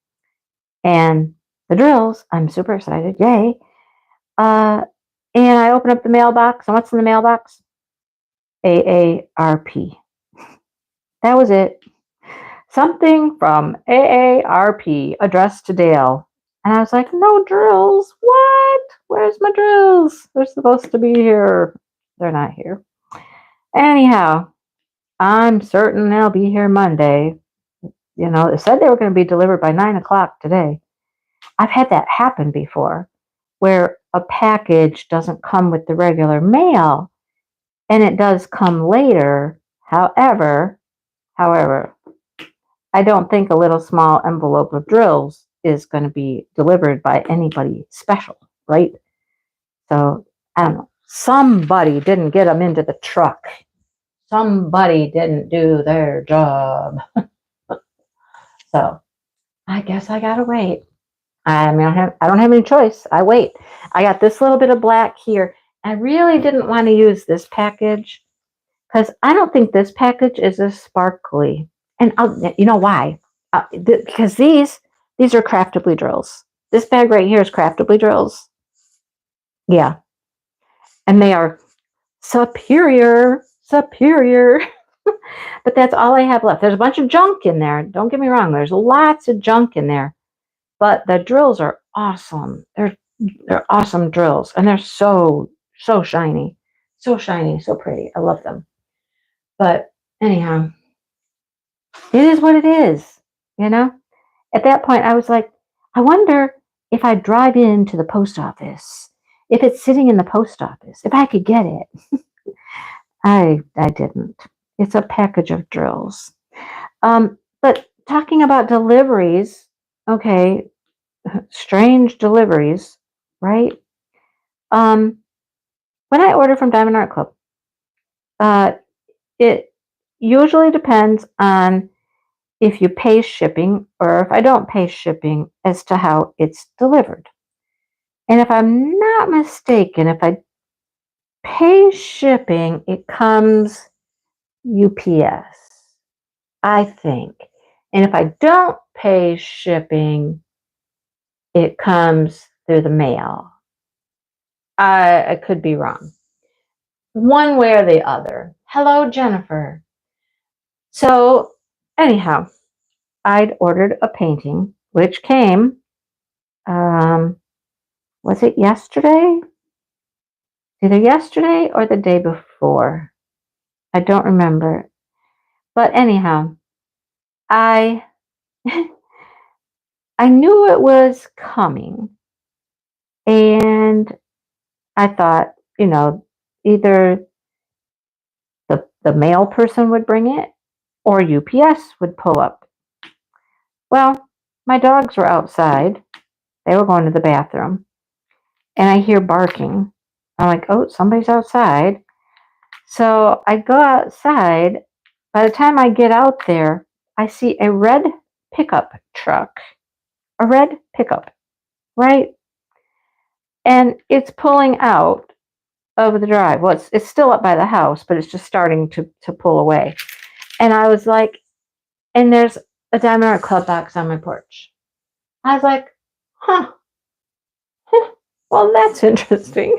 And the drills, I'm super excited. Yay. And I open up the mailbox. And what's in the mailbox? AARP. That was it. Something from AARP addressed to Dale. And I was like, no drills. What? Where's my drills? They're supposed to be here. They're not here. Anyhow, I'm certain they'll be here Monday. It said they were going to be delivered by 9 o'clock today. I've had that happen before where a package doesn't come with the regular mail and it does come later. However, I don't think a little small envelope of drills is going to be delivered by anybody special, right? So, I don't know. Somebody didn't get them into the truck. Somebody didn't do their job. So, I guess I gotta wait. I mean, I don't have any choice. I wait. I got this little bit of black here. I really didn't want to use this package because I don't think this package is as sparkly. And you know why? Because these are craftably drills. This bag right here is craftably drills. Yeah, and they are superior, superior. But that's all I have left. There's a bunch of junk in there. Don't get me wrong. There's lots of junk in there, but the drills are awesome. They're awesome drills, and they're so shiny, so pretty. I love them. But anyhow, it is what it is. You know. At that point, I was like, I wonder if I drive into the post office, if it's sitting in the post office, if I could get it. I didn't. It's a package of drills. But talking about deliveries, okay, strange deliveries, right? Um, when I order from Diamond Art Club, uh, it usually depends on if you pay shipping or if I don't pay shipping as to how it's delivered. And if I'm not mistaken, if I pay shipping, it comes UPS, I think. And if I don't pay shipping, it comes through the mail. I could be wrong. One way or the other. Hello, Jennifer. So, anyhow, I'd ordered a painting, which came, was it yesterday? Either yesterday or the day before. I don't remember. But anyhow, I I knew it was coming, and I thought, either the mail person would bring it or UPS would pull up. Well, my dogs were outside. They were going to the bathroom, and I hear barking. I'm like, oh, somebody's outside. So I go outside. By the time I get out there, I see a red pickup truck, a red pickup, right? And it's pulling out of the drive. Well, it's still up by the house, but it's just starting to pull away. And I was like, and there's a Diamond Art Club box on my porch. I was like, huh, well, that's interesting.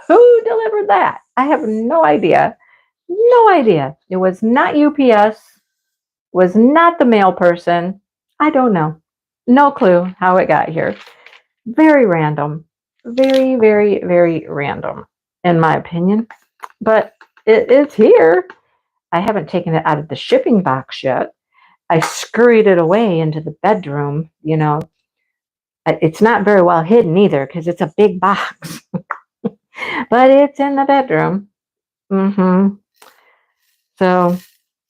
Who delivered that? I have no idea. No idea. It was not UPS, was not the mail person. I don't know. No clue how it got here. Very random. Very, very, very random, in my opinion. But it is here. I haven't taken it out of the shipping box yet. I scurried it away into the bedroom. It's not very well hidden either because it's a big box. But it's in the bedroom. So,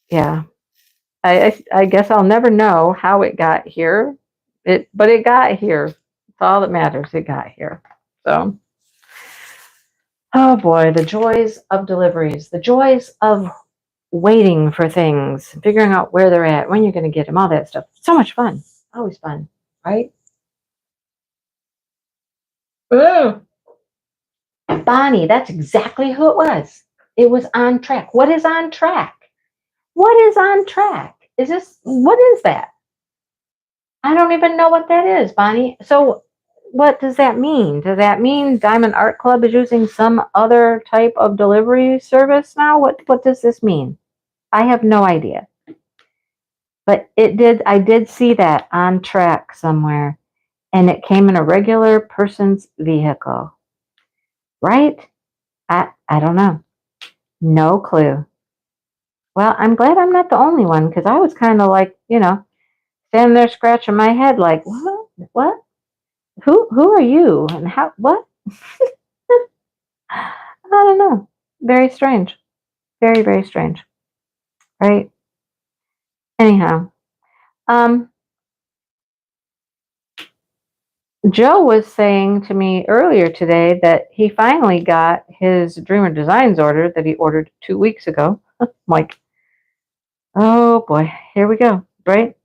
yeah. I guess I'll never know how it got here. But it got here. That's all that matters. It got here. So, oh boy, the joys of deliveries, the joys of waiting for things, figuring out where they're at, when you're going to get them, all that stuff. So much fun. Always fun, right? Oh, Bonnie, that's exactly who it was. It was on track. What is on track? What is on track? What is that? I don't even know what that is, Bonnie. So what does that mean? Does that mean Diamond Art Club is using some other type of delivery service now? What does this mean? I have no idea. But I did see that on track somewhere, and it came in a regular person's vehicle. Right? I don't know. No clue. Well, I'm glad I'm not the only one because I was kind of like, standing there scratching my head like, what? What? Who are you? And how, what? I don't know. Very strange. Very, very strange. Right? Anyhow, um, Joe was saying to me earlier today that he finally got his Dreamer Designs order that he ordered 2 weeks ago. I'm like, oh boy, here we go, right?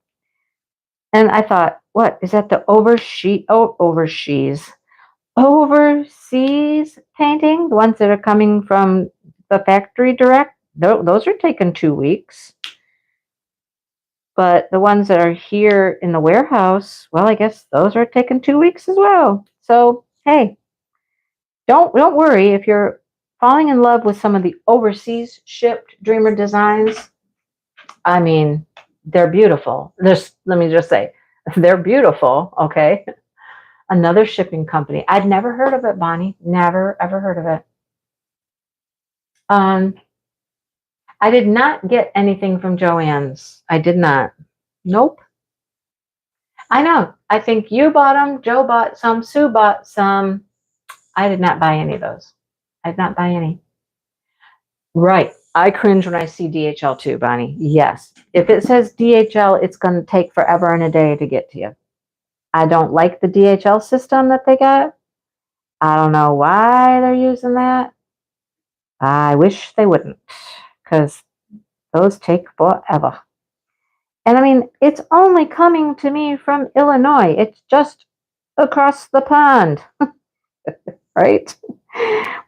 And I thought, what is that? The overseas painting, the ones that are coming from the factory direct. those are taking 2 weeks. But the ones that are here in the warehouse, well, I guess those are taking 2 weeks as well. So, hey, don't worry if you're falling in love with some of the overseas shipped Dreamer designs. I mean, they're beautiful. Let me just say, they're beautiful. Okay. Another shipping company. I'd never heard of it, Bonnie. Never, ever heard of it. Um, I did not get anything from Joann's. I did not. Nope. I know. I think you bought them. Joe bought some. Sue bought some. I did not buy any of those. I did not buy any. Right. I cringe when I see DHL too, Bonnie. Yes. If it says DHL, it's going to take forever and a day to get to you. I don't like the DHL system that they got. I don't know why they're using that. I wish they wouldn't, because those take forever. And I mean, it's only coming to me from Illinois. It's just across the pond, right?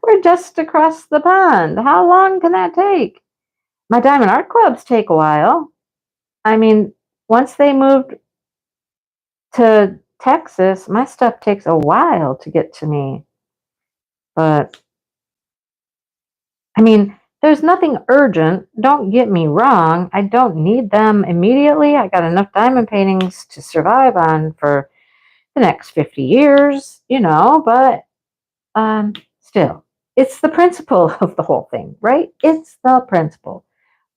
We're just across the pond. How long can that take? My Diamond Art Clubs take a while. I mean, once they moved to Texas, my stuff takes a while to get to me. But, I mean, there's nothing urgent. Don't get me wrong. I don't need them immediately. I got enough diamond paintings to survive on for the next 50 years, but still, it's the principle of the whole thing, right? It's the principle.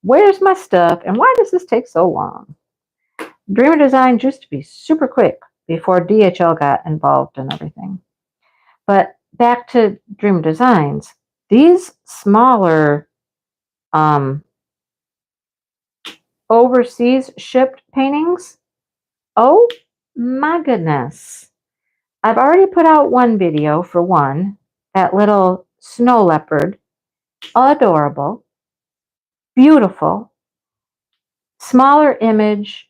Where's my stuff and why does this take so long? Dreamer Designs used to be super quick before DHL got involved and everything. But back to Dreamer Designs, these smaller overseas shipped paintings, oh my goodness. I've already put out one video for one, that little snow leopard, adorable, beautiful, smaller image,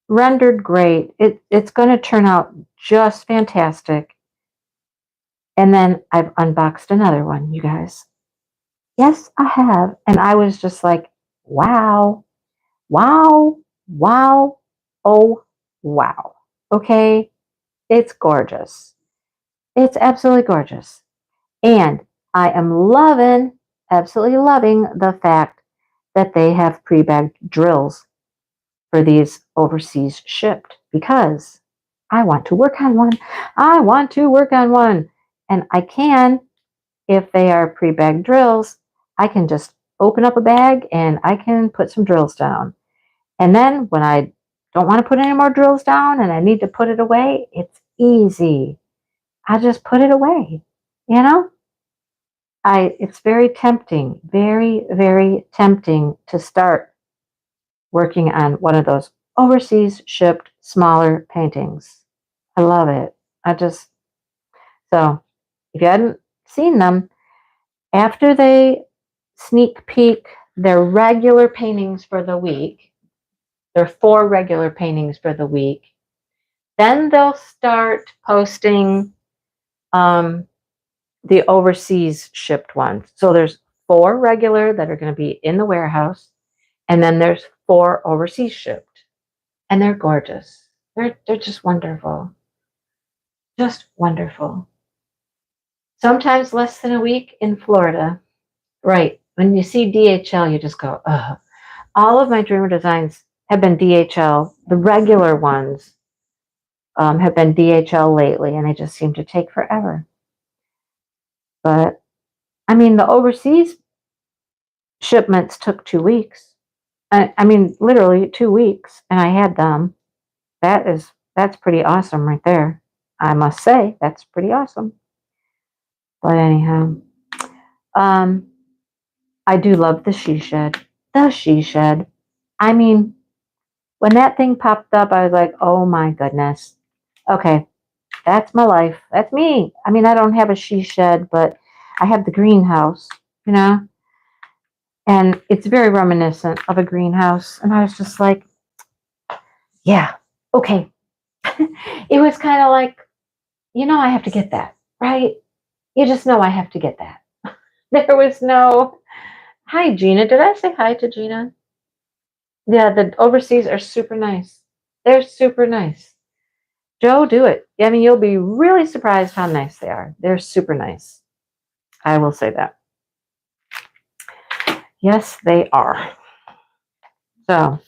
rendered great. It's going to turn out just fantastic. And then I've unboxed another one, you guys. Yes, I have. And I was just like, wow, wow, wow, oh, wow. Okay, it's gorgeous. It's absolutely gorgeous. And I am loving, absolutely loving the fact that they have pre-bagged drills for these overseas shipped because I want to work on one. I want to work on one. And I can, if they are pre-bagged drills, I can just open up a bag and I can put some drills down. And then when I don't want to put any more drills down and I need to put it away, it's easy. I just put it away, It's very tempting, very, very tempting to start working on one of those overseas shipped smaller paintings. I love it. So if you hadn't seen them, after they sneak peek their regular paintings for the week, their 4 regular paintings for the week, then they'll start posting the overseas shipped ones. So there's 4 regular that are going to be in the warehouse, and then there's 4 overseas shipped. And they're gorgeous. They're just wonderful. Just wonderful. Sometimes less than a week in Florida. Right. When you see DHL, you just go, ugh. All of my Dreamer designs have been DHL. The regular ones have been DHL lately, and they just seem to take forever. But, I mean, the overseas shipments took 2 weeks. I mean, literally 2 weeks, and I had them. That's pretty awesome right there. I must say, that's pretty awesome. But anyhow, I do love the she shed. The she shed. I mean, when that thing popped up, I was like, oh my goodness. Okay, that's my life. That's me. I mean, I don't have a she shed, but I have the greenhouse, and it's very reminiscent of a greenhouse. And I was just like, yeah, okay. It was kind of like, I have to get that, right? You just know I have to get that. There was no, Hi, Gina. Did I say hi to Gina? Yeah, the overseas are super nice. They're super nice. Joe, do it. I mean, you'll be really surprised how nice they are. They're super nice. I will say that. Yes, they are. So,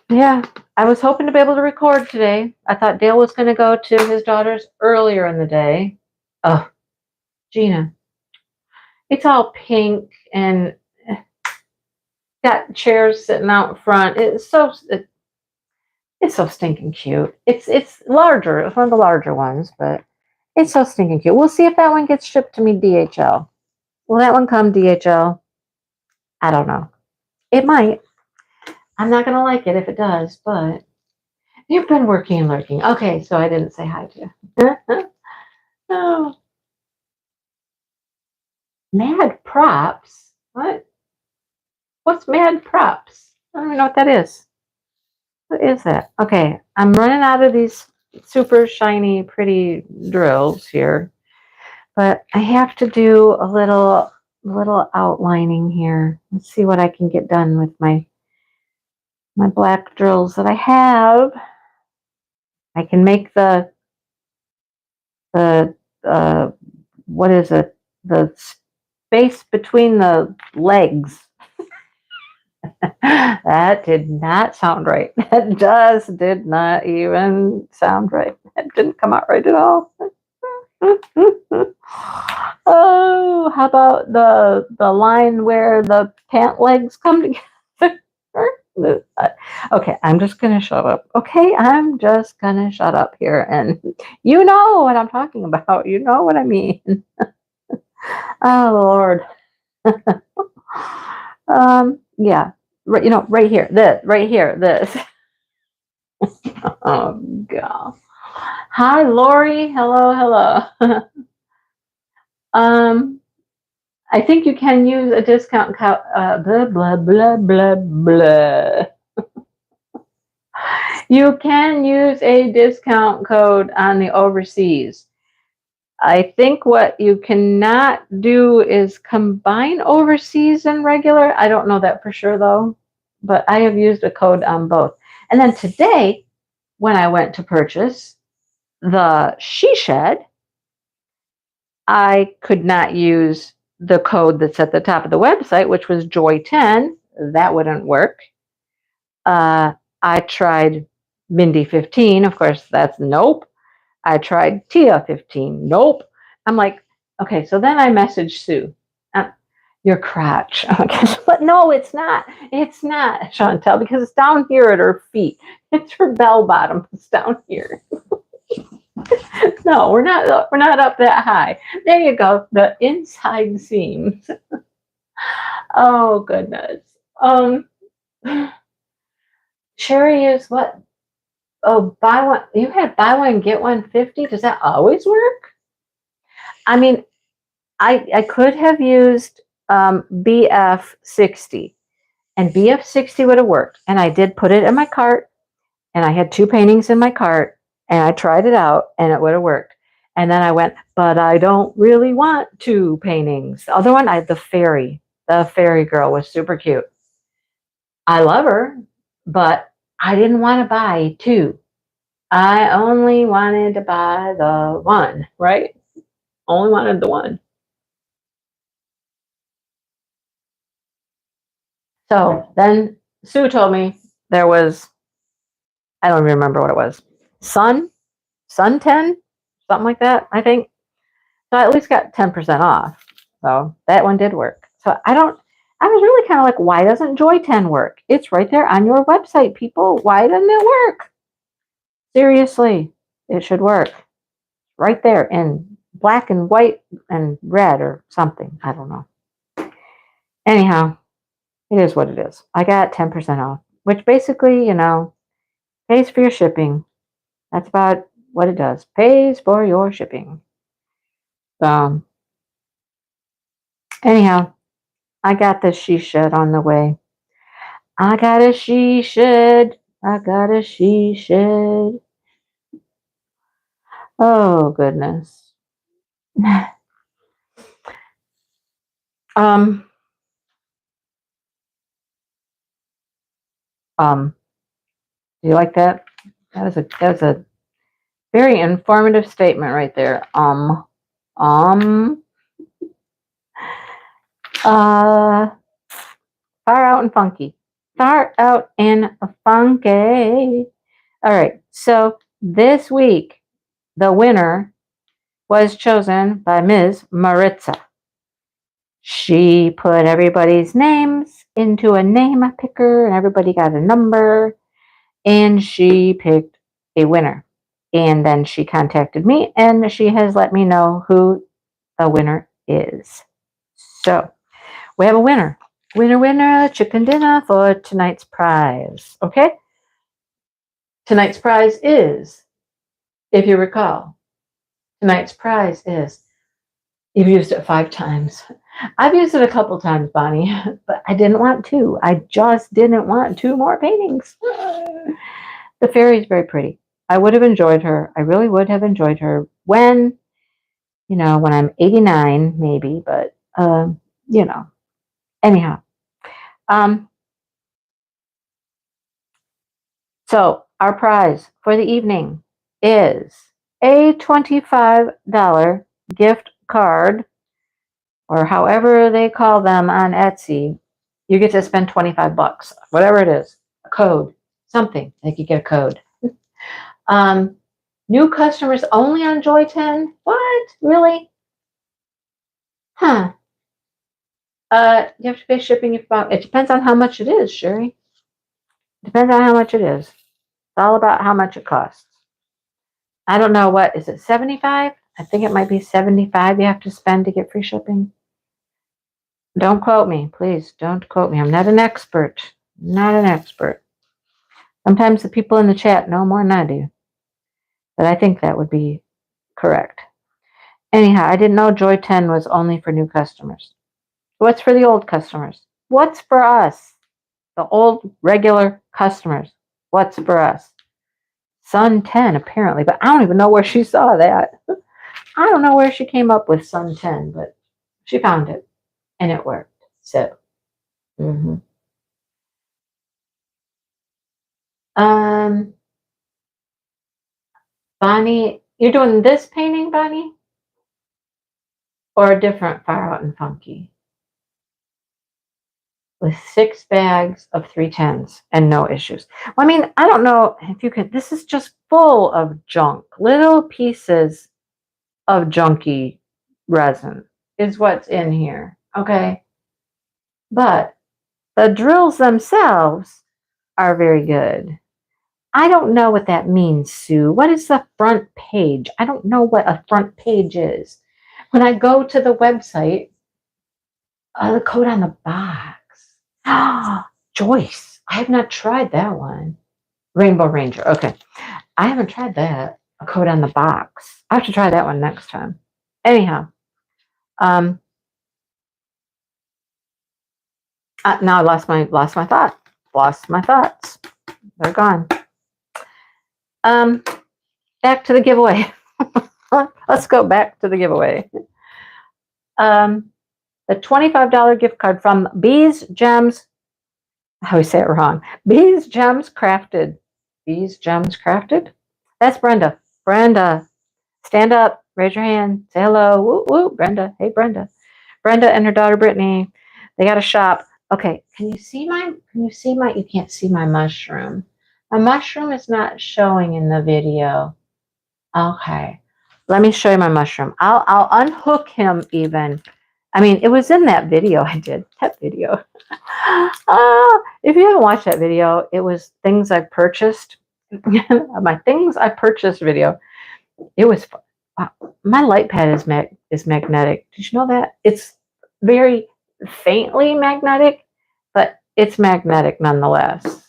yeah, I was hoping to be able to record today. I thought Dale was going to go to his daughter's earlier in the day. Oh, Gina. It's all pink and got chairs sitting out front. It's so stinking cute. It's larger. It's one of the larger ones, but it's so stinking cute. We'll see if that one gets shipped to me DHL. Will that one come DHL? I don't know. It might. I'm not gonna like it if it does, but you've been working and lurking. Okay, so I didn't say hi to you. Oh, mad props? What? What's mad props? I don't even know what that is. What is that? Okay, I'm running out of these super shiny, pretty drills here, but I have to do a little outlining here. Let's see what I can get done with my black drills that I have. I can make the what is it? The space between the legs. That did not sound right. That just did not even sound right. That didn't come out right at all. Oh, how about the line where the pant legs come together? Okay, I'm just gonna shut up. Okay, I'm just gonna shut up here, and you know what I'm talking about. You know what I mean. Oh Lord. Yeah, right. You know, right here. This, right here. This. Oh God. Hi, Lori. Hello, hello. um, I think you can use a discount code. Blah blah blah blah blah. You can use a discount code on the overseas. I think what you cannot do is combine overseas and regular. I don't know that for sure though, but I have used a code on both. And then today, when I went to purchase the she shed, I could not use the code that's at the top of the website, which was Joy10. That wouldn't work. I tried Mindy 15. Of course, that's nope. I tried Tia 15. Nope. I'm like, okay, so then I messaged Sue. Your crotch. But no, it's not. It's not, Chantel, because it's down here at her feet. It's her bell bottom. It's down here. No, we're not. We're not up that high. There you go. The inside seams. Oh goodness. Sherry is what? Oh, buy one. You had buy one get one 50. Does that always work? I mean, I could have used BF 60, and BF 60 would have worked. And I did put it in my cart, and I had two paintings in my cart, and I tried it out, and it would have worked. And then I went, but I don't really want two paintings. The other one, the fairy girl was super cute. I love her, but I didn't want to buy two. I only wanted to buy the one, right? Only wanted the one. So then Sue told me there was, I don't even remember what it was, Sun 10, something like that, I think. So I at least got 10% off. So that one did work. So I was really kind of like, why doesn't Joy 10 work? It's right there on your website, people. Why doesn't it work? Seriously, it should work. Right there in black and white and red or something. I don't know. Anyhow, it is what it is. I got 10% off, which basically, pays for your shipping. That's about what it does. Pays for your shipping. So, anyhow, I got the she shed on the way. I got a she shed. I got a she shed. Oh, goodness. Do you like that? That was a very informative statement right there. Um, uh, Far out and funky. Far out and funky. All right. So this week, the winner was chosen by Ms. Maritza. She put everybody's names into a name picker and everybody got a number and she picked a winner. And then she contacted me and she has let me know who the winner is. So we have a winner. Winner, winner, chicken dinner for tonight's prize. Okay? Tonight's prize is, if you recall, tonight's prize is, you've used it 5 times. I've used it a couple times, Bonnie, but I didn't want to. I just didn't want 2 more paintings. The fairy is very pretty. I would have enjoyed her. I really would have enjoyed her when I'm 89, maybe, but, anyhow. So our prize for the evening is a $25 gift card, or however they call them on Etsy. You get to spend 25 bucks, whatever it is, a code, something. Like you get a code. New customers only on Joy 10? What? Really? Huh. You have to pay shipping if it depends on how much it is, Sherry. Depends on how much it is. It's all about how much it costs. I don't know what, is it 75? I think it might be 75 you have to spend to get free shipping. Don't quote me, please. Don't quote me. I'm not an expert. Not an expert. Sometimes the people in the chat know more than I do. But I think that would be correct. Anyhow, I didn't know Joy 10 was only for new customers. What's for the old customers? What's for us? The old regular customers. What's for us? Sun 10, apparently, but I don't even know where she saw that. I don't know where she came up with Sun 10, but she found it, and it worked. So, Bonnie, you're doing this painting, Bonnie? Or a different Far Out and Funky? With 6 bags of 310s and no issues. Well, I mean, I don't know if you could, this is just full of junk. Little pieces of junky resin is what's in here, okay? But the drills themselves are very good. I don't know what that means, Sue. What is the front page? I don't know what a front page is. When I go to the website, the code on the box. Joyce. I have not tried that one. Rainbow Ranger. Okay. I haven't tried that. A code on the box. I have to try that one next time. Anyhow. Now I lost my thought. Lost my thoughts. They're gone. Back to the giveaway. Let's go back to the giveaway. The $25 gift card from Bees Gems. I always say it wrong. Bees Gems Crafted. Bees Gems Crafted? That's Brenda. Brenda, stand up. Raise your hand. Say hello. Woo, woo, Brenda. Hey, Brenda. Brenda and her daughter, Brittany. They got a shop. Okay, you can't see my mushroom. My mushroom is not showing in the video. Okay. Let me show you my mushroom. I'll unhook him even. I mean, it was in that video I did. That video. If you haven't watched that video, it was things I purchased. My things I purchased video. It was my light pad is magnetic. Did you know that? It's very faintly magnetic, but it's magnetic nonetheless.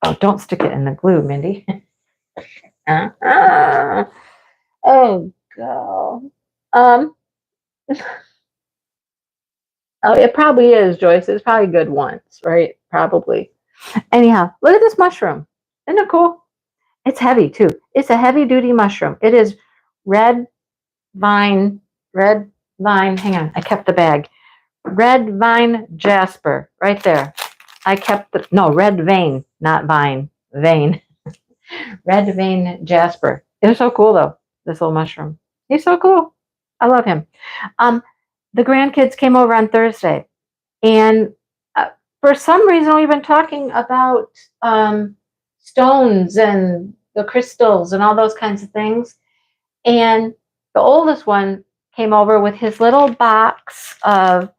Oh, don't stick it in the glue, Mindy. Oh, God. Oh, it probably is, Joyce. It's probably good once, right? Probably. Anyhow, look at this mushroom. Isn't it cool? It's heavy, too. It's a heavy-duty mushroom. It is red vine. Hang on, I kept the bag. Red Vine Jasper, right there. I kept the, no, red vein, not vine, vein. Red vein Jasper. It was so cool though, this little mushroom. He's so cool. I love him. Um, the grandkids came over on Thursday, and for some reason we've been talking about stones and the crystals and all those kinds of things. And the oldest one came over with his little box of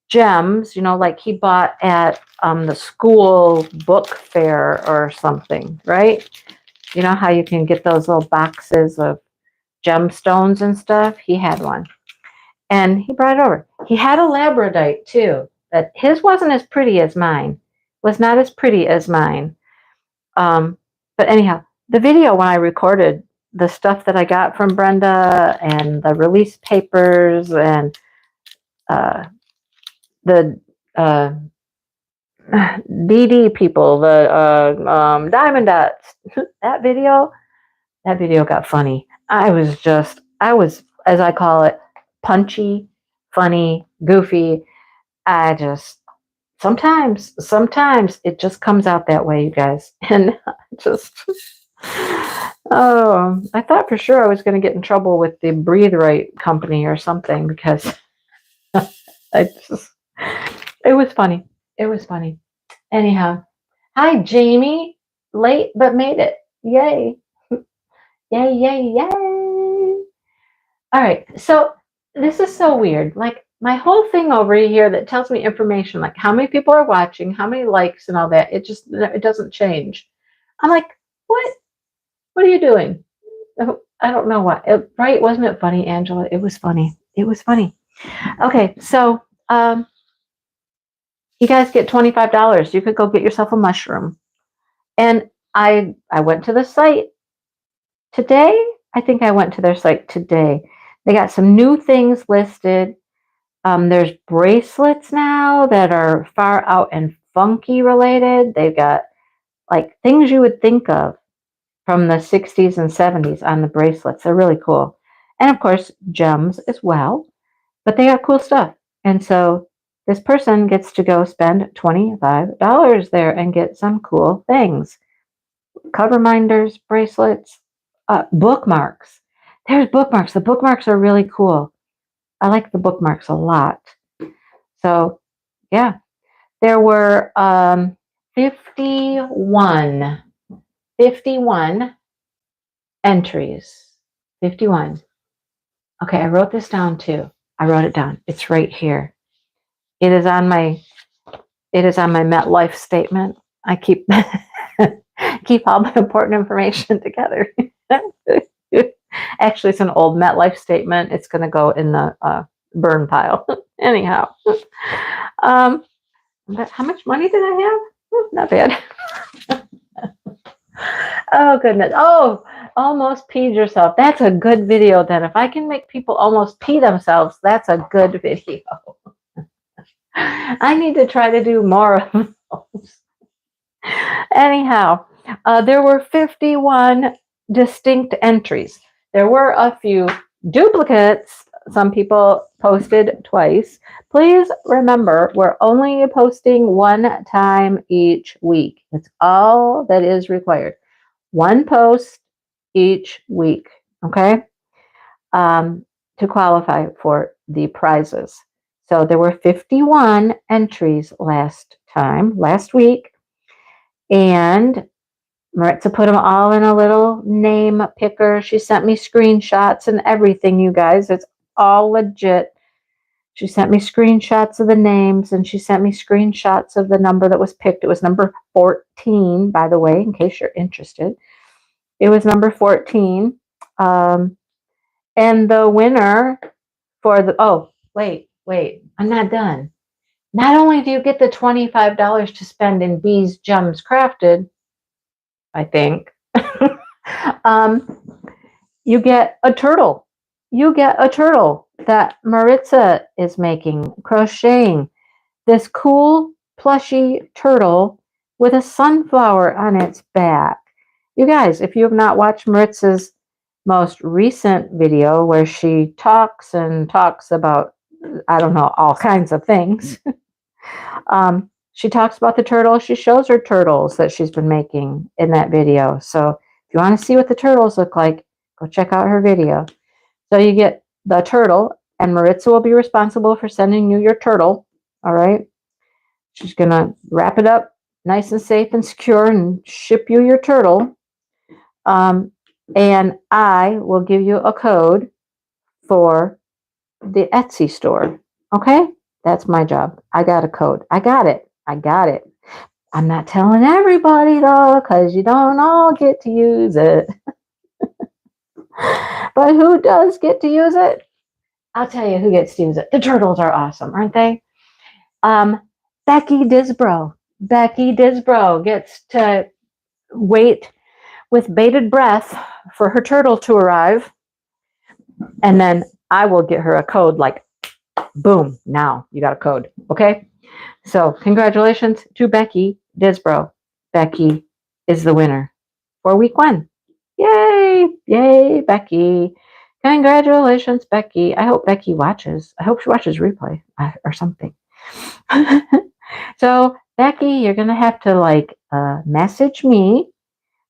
gems, like he bought at the school book fair or something, right? You know how you can get those little boxes of gemstones and stuff? He had one. And he brought it over. He had a labradorite too, but his wasn't as pretty as mine. Was not as pretty as mine. But anyhow, the video when I recorded the stuff that I got from Brenda and the release papers and the DD people, the Diamond Dots, that video got funny. I was, as I call it, punchy, funny, goofy. I just, sometimes it just comes out that way, you guys. And just, oh, I thought for sure I was going to get in trouble with the Breathe Right company or something because I just, it was funny. It was funny. Anyhow, hi, Jamie. Late, but made it. Yay. Yay, yay, yay. All right. So this is so weird. Like my whole thing over here that tells me information, like how many people are watching, how many likes and all that, it doesn't change. I'm like, what? What are you doing? I don't know what. Right? Wasn't it funny, Angela? It was funny. It was funny. Okay. So, you guys get $25. You could go get yourself a mushroom. And I went to the site today. I think I went to their site today. They got some new things listed. There's bracelets now that are far out and funky related. They've got like things you would think of from the 60s and 70s on the bracelets. They're really cool. And of course, gems as well. But they got cool stuff. And so this person gets to go spend $25 there and get some cool things. Cover minders, bracelets, bookmarks. There's bookmarks. The bookmarks are really cool. I like the bookmarks a lot. So, yeah. There were 51 entries. 51. Okay, I wrote this down too. I wrote it down. It's right here. It is on my MetLife statement. I keep keep all the important information together. Actually, it's an old MetLife statement. It's going to go in the burn pile. Anyhow, but how much money did I have? Not bad. Oh, goodness. Oh, almost peed yourself. That's a good video then. If I can make people almost pee themselves, that's a good video. I need to try to do more of those. Anyhow, there were 51 distinct entries. There were a few duplicates. Some people posted twice. Please remember, we're only posting one time each week. That's all that is required. One post each week, okay, to qualify for the prizes. So there were 51 entries last week, and Maritza put them all in a little name picker. She sent me screenshots and everything, you guys. It's all legit. She sent me screenshots of the names, and she sent me screenshots of the number that was picked. It was number 14, by the way, in case you're interested. It was number 14. And the winner for the, oh, wait, I'm not done. Not only do you get the $25 to spend in Bees Gems Crafted, I think, you get a turtle. You get a turtle that Maritza is making, crocheting. This cool, plushy turtle with a sunflower on its back. You guys, if you have not watched Maritza's most recent video where she talks about I don't know, all kinds of things. She talks about the turtles. She shows her turtles that she's been making in that video. So if you want to see what the turtles look like, go check out her video. So you get the turtle, and Maritza will be responsible for sending you your turtle. All right. She's going to wrap it up nice and safe and secure and ship you your turtle. And I will give you a code for the Etsy store. Okay? That's my job. I got a code. I got it. I'm not telling everybody though, because you don't all get to use it. But who does get to use it? I'll tell you who gets to use it. The turtles are awesome, aren't they? Becky Disbro. Becky Disbro gets to wait with bated breath for her turtle to arrive. And then I will get her a code like, boom, now you got a code. Okay? So congratulations to Becky Disbro. Becky is the winner for week 1. Yay! Yay, Becky. Congratulations, Becky. I hope Becky watches. I hope she watches replay or something. So, Becky, you're going to have to message me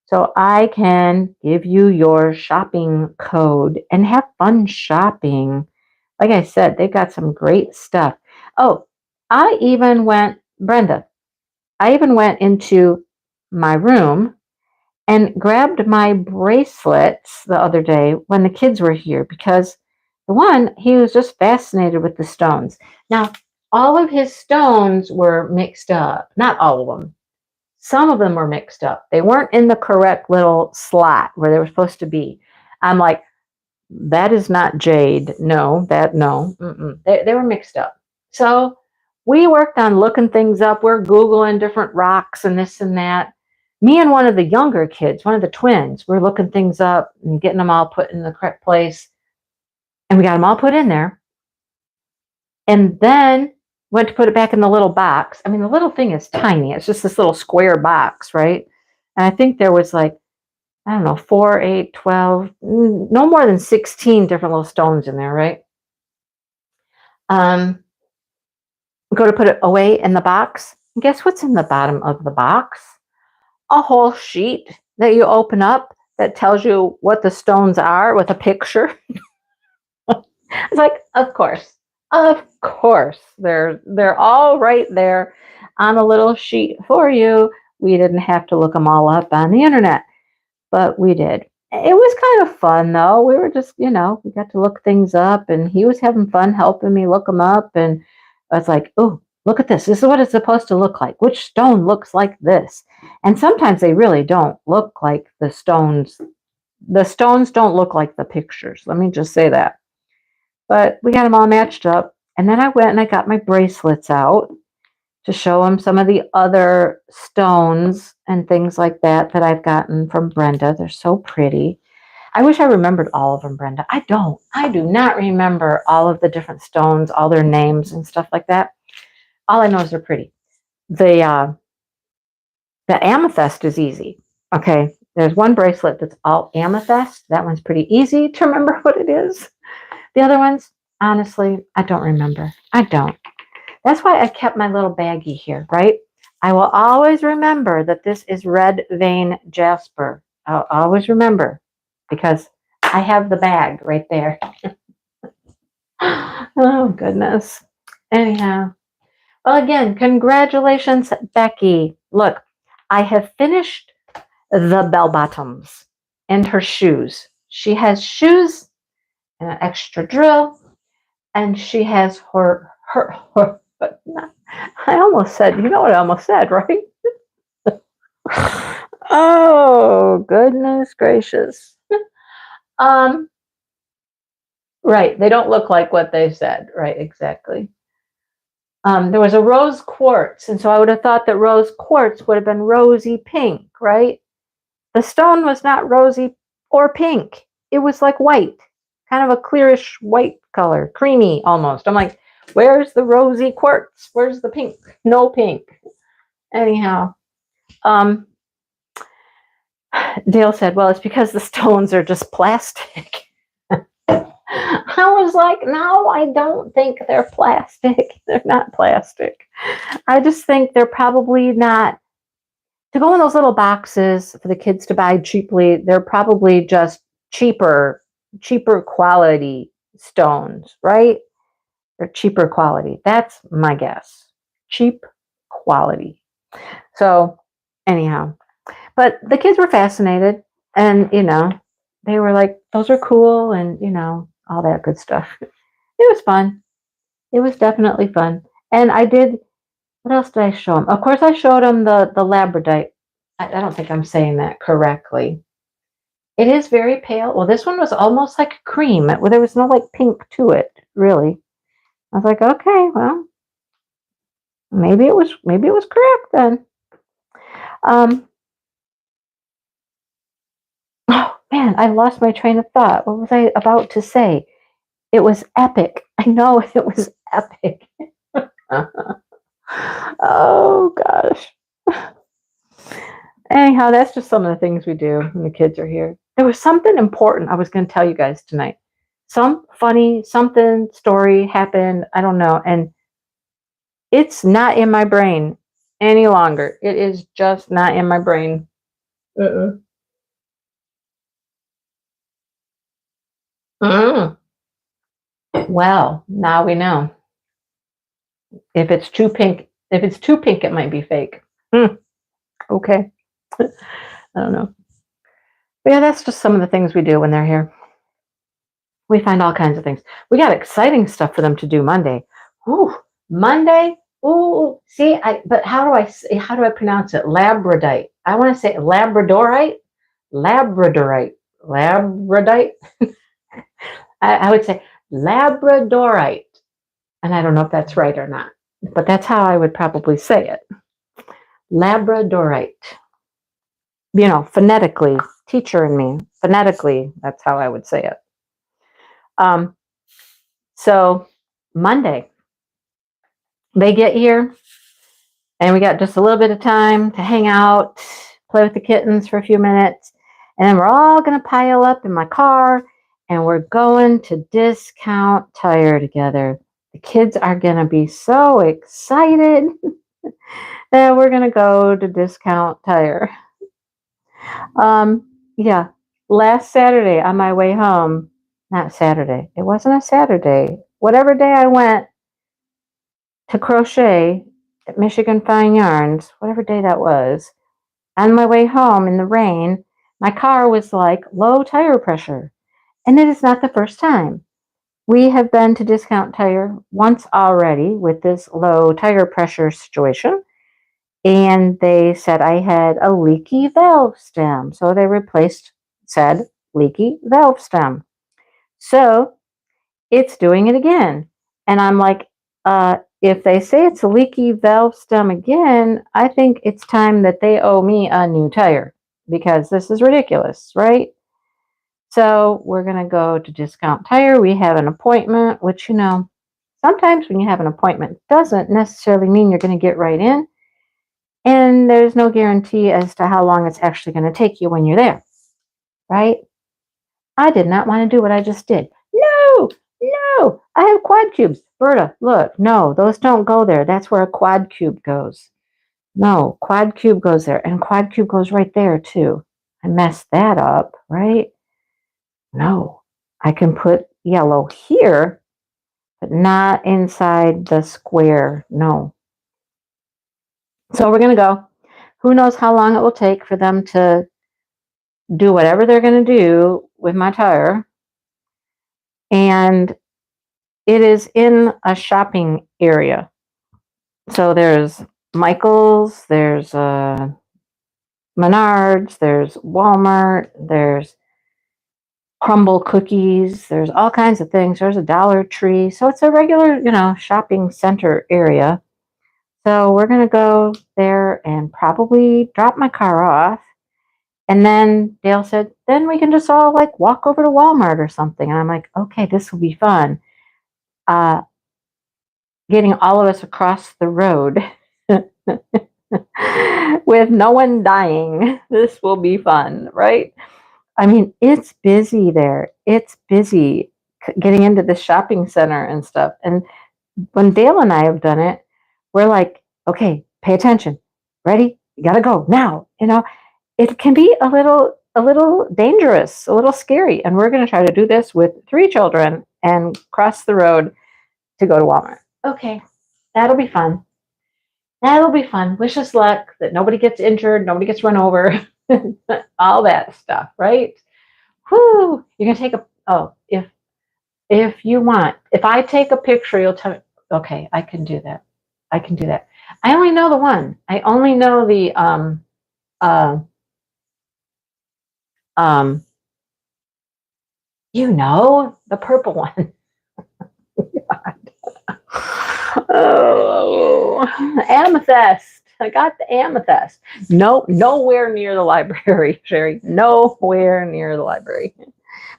so I can give you your shopping code and have fun shopping. Like I said, they've got some great stuff. Oh, Brenda, I even went into my room and grabbed my bracelets the other day when the kids were here because the one, he was just fascinated with the stones. Now, all of his stones were mixed up. Not all of them. Some of them were mixed up. They weren't in the correct little slot where they were supposed to be. I'm like, that is not jade. No. They were mixed up. So we worked on looking things up. We're Googling different rocks and this and that. Me and one of the younger kids, one of the twins, we're looking things up and getting them all put in the correct place. And we got them all put in there. And then went to put it back in the little box. I mean, the little thing is tiny. It's just this little square box, right? And I think there was I don't know, 4, 8, 12, no more than 16 different little stones in there, right? Go to put it away in the box. And guess what's in the bottom of the box? A whole sheet that you open up that tells you what the stones are with a picture. It's like, of course, they're all right there on a little sheet for you. We didn't have to look them all up on the internet, but we did. It was kind of fun though. We were just, we got to look things up, and he was having fun helping me look them up. And I was like, oh, look at this. This is what it's supposed to look like. Which stone looks like this? And sometimes they really don't look like the stones. The stones don't look like the pictures. Let me just say that. But we got them all matched up. And then I went and I got my bracelets out to show him some of the other stones and things like that I've gotten from Brenda. They're so pretty. I wish I remembered all of them, Brenda. I don't. I do not remember all of the different stones, all their names and stuff like that. All I know is they're pretty. The amethyst is easy. Okay, there's one bracelet that's all amethyst. That one's pretty easy to remember what it is. The other ones, honestly, I don't remember. I don't. That's why I kept my little baggie here, right? I will always remember that this is red vein jasper. I'll always remember because I have the bag right there. Oh, goodness. Anyhow. Well, again, congratulations, Becky. Look, I have finished the bell bottoms and her shoes. She has shoes and an extra drill, and she has her I almost said, you know what I almost said, right? Oh, goodness gracious. Right, they don't look like what they said. Right, exactly. There was a rose quartz, and so I would have thought that rose quartz would have been rosy pink, right? The stone was not rosy or pink. It was like white, kind of a clearish white color, creamy almost. I'm like, where's the rosy quartz? Where's the pink? No pink. Anyhow, Dale said, well, it's because the stones are just plastic. I was like, no, I don't think they're plastic. They're not plastic. I just think they're probably not. To go in those little boxes for the kids to buy cheaply, they're probably just cheaper quality stones, right? They're cheaper quality. That's my guess. Cheap quality. So, anyhow, but the kids were fascinated and, they were like, those are cool and, all that good stuff. It was fun. It was definitely fun. And what else did I show them? Of course, I showed them the labradorite. I don't think I'm saying that correctly. It is very pale. Well, this one was almost like cream. There was no like pink to it, really. I was like, okay, well, maybe it was correct then. Oh man, I lost my train of thought. What was I about to say? It was epic. I know it was epic. Oh gosh. Anyhow, that's just some of the things we do when the kids are here. There was something important I was going to tell you guys tonight. Some funny something story happened. I don't know. And it's not in my brain any longer. It is just not in my brain. Mm-mm. Mm. Well, now we know. If it's too pink, it might be fake. Okay. I don't know. But yeah, that's just some of the things we do when they're here. We find all kinds of things. We got exciting stuff for them to do Monday. Ooh, Monday. Ooh, see, but how do I pronounce it? Labradorite. I want to say Labradorite. Labradorite. Labradorite. I would say Labradorite. And I don't know if that's right or not, but that's how I would probably say it. Labradorite. Phonetically, teacher and me, phonetically, that's how I would say it. So Monday, they get here and we got just a little bit of time to hang out, play with the kittens for a few minutes. And then we're all going to pile up in my car and we're going to Discount Tire together. The kids are going to be so excited that we're going to go to Discount Tire. Yeah, last Saturday on my way home, not Saturday, it wasn't a Saturday, whatever day I went to crochet at Michigan Fine Yarns, whatever day that was, on my way home in the rain, my car was like low tire pressure. And it is not the first time. We have been to Discount Tire once already with this low tire pressure situation. And they said I had a leaky valve stem. So they replaced said leaky valve stem. So it's doing it again. And I'm like, if they say it's a leaky valve stem again, I think it's time that they owe me a new tire because this is ridiculous, right? So we're going to go to Discount Tire. We have an appointment, which, sometimes when you have an appointment, doesn't necessarily mean you're going to get right in. And there's no guarantee as to how long it's actually going to take you when you're there, right? I did not want to do what I just did. No, I have quad cubes. Berta, look, no, those don't go there. That's where a quad cube goes. No, quad cube goes there. And quad cube goes right there, too. I messed that up, right? No, I can put yellow here, but not inside the square. No. So we're going to go. Who knows how long it will take for them to do whatever they're going to do with my tire. And it is in a shopping area. So there's Michael's, there's Menards, there's Walmart, there's Crumble Cookies, there's all kinds of things. There's a Dollar Tree. So it's a regular, shopping center area. So we're going to go there and probably drop my car off. And then Dale said, then we can just all like walk over to Walmart or something. And I'm like, okay, this will be fun. Getting all of us across the road with no one dying. This will be fun, right? I mean, it's busy there. It's busy getting into the shopping center and stuff. And when Dale and I have done it, we're like, okay, pay attention. Ready? You gotta go now. It can be a little dangerous, a little scary. And we're gonna try to do this with 3 children and cross the road to go to Walmart. Okay, that'll be fun. That'll be fun. Wish us luck that nobody gets injured, nobody gets run over, all that stuff, right? Whoo! You're gonna take a if you want. If I take a picture, you'll tell me. Okay, I can do that. I can do that. I only know the one. I only know the uh um the purple one. Oh, amethyst. I got the amethyst. No, nowhere near the library, Sherry. Nowhere near the library.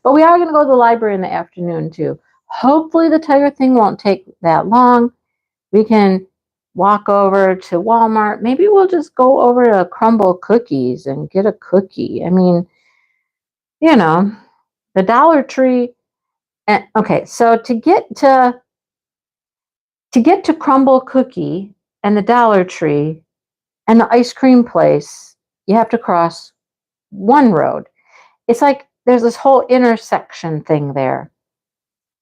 But we are going to go to the library in the afternoon too. Hopefully the tire thing won't take that long. We can walk over to Walmart. Maybe we'll just go over to Crumble Cookies and get a cookie. I mean, the Dollar Tree. Okay, so to get to Crumble Cookie and the Dollar Tree and the ice cream place, you have to cross one road. It's like there's this whole intersection thing there.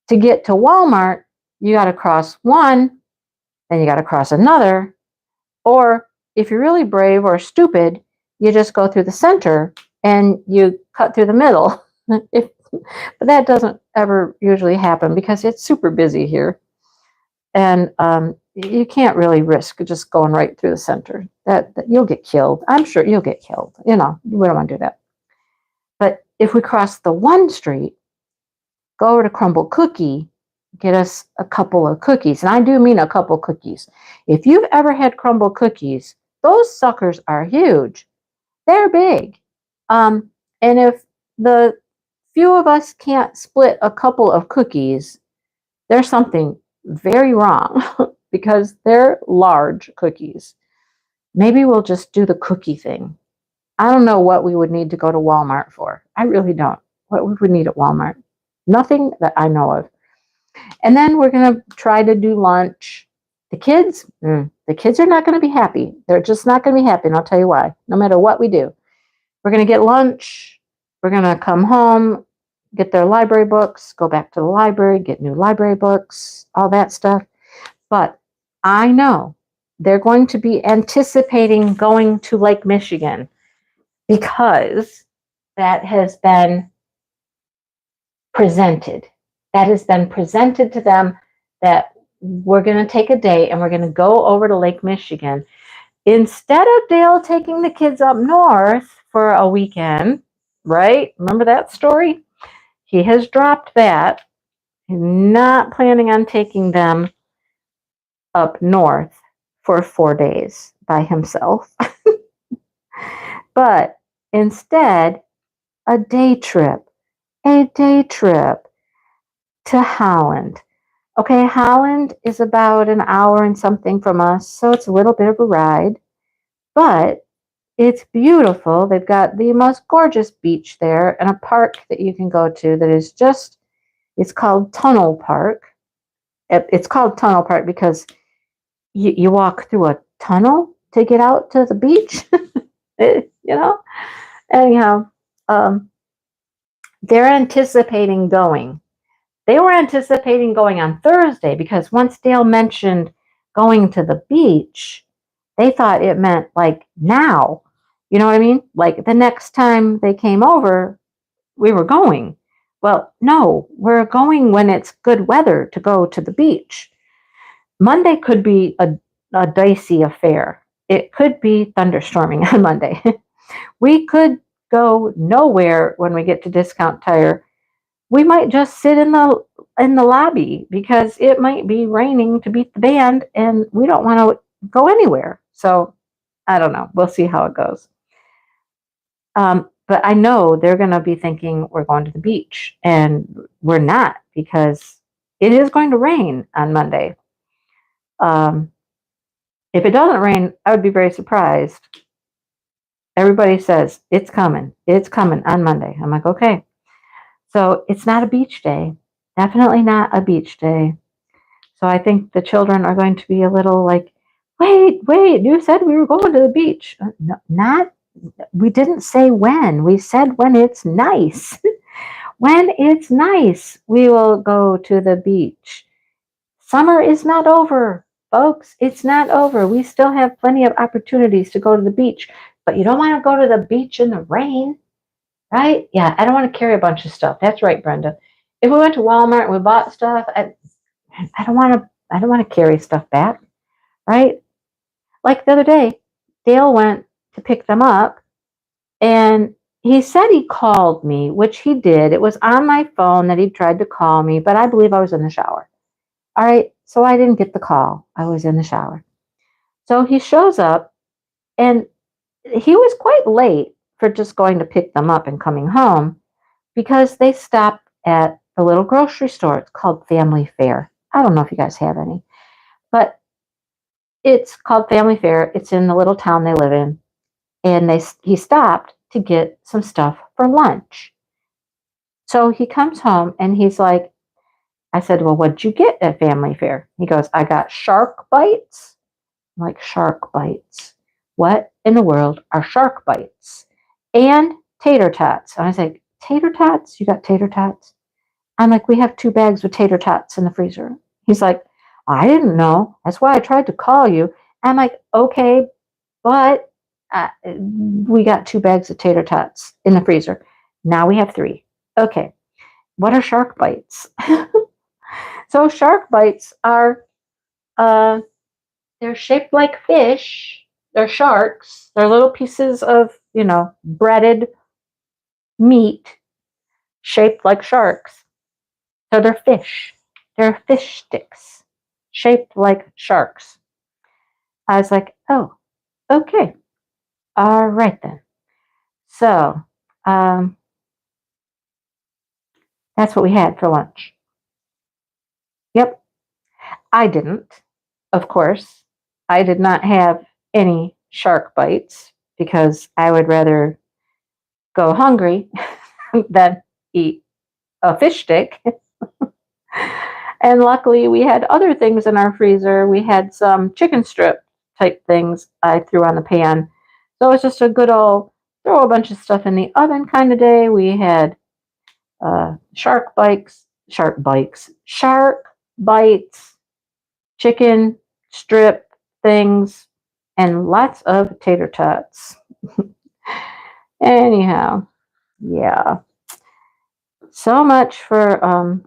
To get to Walmart, you got to cross one, then you got to cross another, or if you're really brave or stupid, you just go through the center and you cut through the middle. But that doesn't ever usually happen because it's super busy here. And you can't really risk just going right through the center. That you'll get killed. I'm sure you'll get killed. We don't want to do that. But if we cross the one street, go over to Crumble Cookie, get us a couple of cookies. And I do mean a couple of cookies. If you've ever had Crumble Cookies, those suckers are huge. They're big. And if the few of us can't split a couple of cookies, there's something very wrong because they're large cookies. Maybe we'll just do the cookie thing. I don't know what we would need to go to Walmart for. I really don't. What would we need at Walmart? Nothing that I know of. And then we're going to try to do lunch. The kids are not going to be happy. They're just not going to be happy. And I'll tell you why. No matter what we do, we're going to get lunch. We're going to come home, get their library books, go back to the library, get new library books, all that stuff. But I know they're going to be anticipating going to Lake Michigan because that has been presented. That has been presented to them that we're going to take a day and we're going to go over to Lake Michigan. Instead of Dale taking the kids up north for a weekend, right? Remember that story? He has dropped that. He's not planning on taking them up north for 4 days by himself. But instead, a day trip to Holland. Okay, Holland is about an hour and something from us, so it's a little bit of a ride, but it's beautiful. They've got the most gorgeous beach there and a park that you can go to that is it's called Tunnel Park. It's called Tunnel Park because you walk through a tunnel to get out to the beach, Anyhow, they're anticipating going. They were anticipating going on Thursday because once Dale mentioned going to the beach, they thought it meant like now. You know what I mean? Like the next time they came over, we were going. Well, no, we're going when it's good weather to go to the beach. Monday could be a dicey affair. It could be thunderstorming on Monday. We could go nowhere when we get to Discount Tire. We might just sit in the lobby because it might be raining to beat the band and we don't want to go anywhere. So I don't know. We'll see how it goes. But I know they're going to be thinking we're going to the beach, and we're not because it is going to rain on Monday. If it doesn't rain, I would be very surprised. Everybody says it's coming on Monday. I'm like, okay. So it's not a beach day. Definitely not a beach day. So I think the children are going to be a little like, wait, you said we were going to the beach. No, not, we didn't say when. We said when it's nice. When it's nice, we will go to the beach. Summer is not over, folks. It's not over. We still have plenty of opportunities to go to the beach, but you don't want to go to the beach in the rain, right? Yeah, I don't want to carry a bunch of stuff. That's right, Brenda. If we went to Walmart and we bought stuff, I don't want to. I don't want to carry stuff back, right? Like the other day, Dale went to pick them up, and he said he called me, which he did. It was on my phone that he tried to call me, but I believe I was in the shower. All right, so I didn't get the call. I was in the shower. So he shows up, and he was quite late for just going to pick them up and coming home because they stopped at the little grocery store. It's called Family Fare. I don't know if you guys have any, but it's called Family Fare. It's in the little town they live in. And he stopped to get some stuff for lunch. So he comes home and he's like, I said, well, what'd you get at Family Fare? He goes, I got shark bites. I'm like, shark bites. What in the world are shark bites? And tater tots. And I was like, tater tots? You got tater tots? I'm like, we have 2 bags with tater tots in the freezer. He's like, I didn't know. That's why I tried to call you. I'm like, okay, but we got 2 bags of tater tots in the freezer. Now we have 3. Okay, what are shark bites? So shark bites are, they're shaped like fish. They're sharks. They're little pieces of, breaded meat shaped like sharks. So they're fish. They're fish sticks shaped like sharks. I was like, oh, okay. All right then. So that's what we had for lunch. Yep. I didn't, of course. I did not have any shark bites because I would rather go hungry than eat a fish stick. And luckily, we had other things in our freezer. We had some chicken strip type things I threw on the pan. So it was just a good old throw a bunch of stuff in the oven kind of day. We had shark bites, chicken strip things, and lots of tater tots. Anyhow, yeah. So much for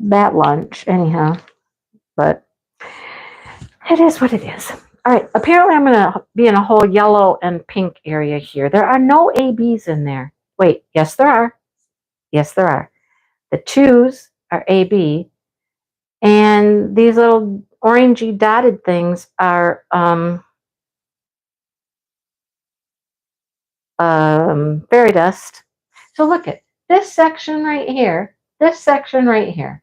that lunch, anyhow. But it is what it is. All right, apparently I'm going to be in a whole yellow and pink area here. There are no ABs in there. Wait, yes, there are. Yes, there are. The 2s are AB, and these little orangey dotted things are fairy dust. So look at this section right here. This section right here.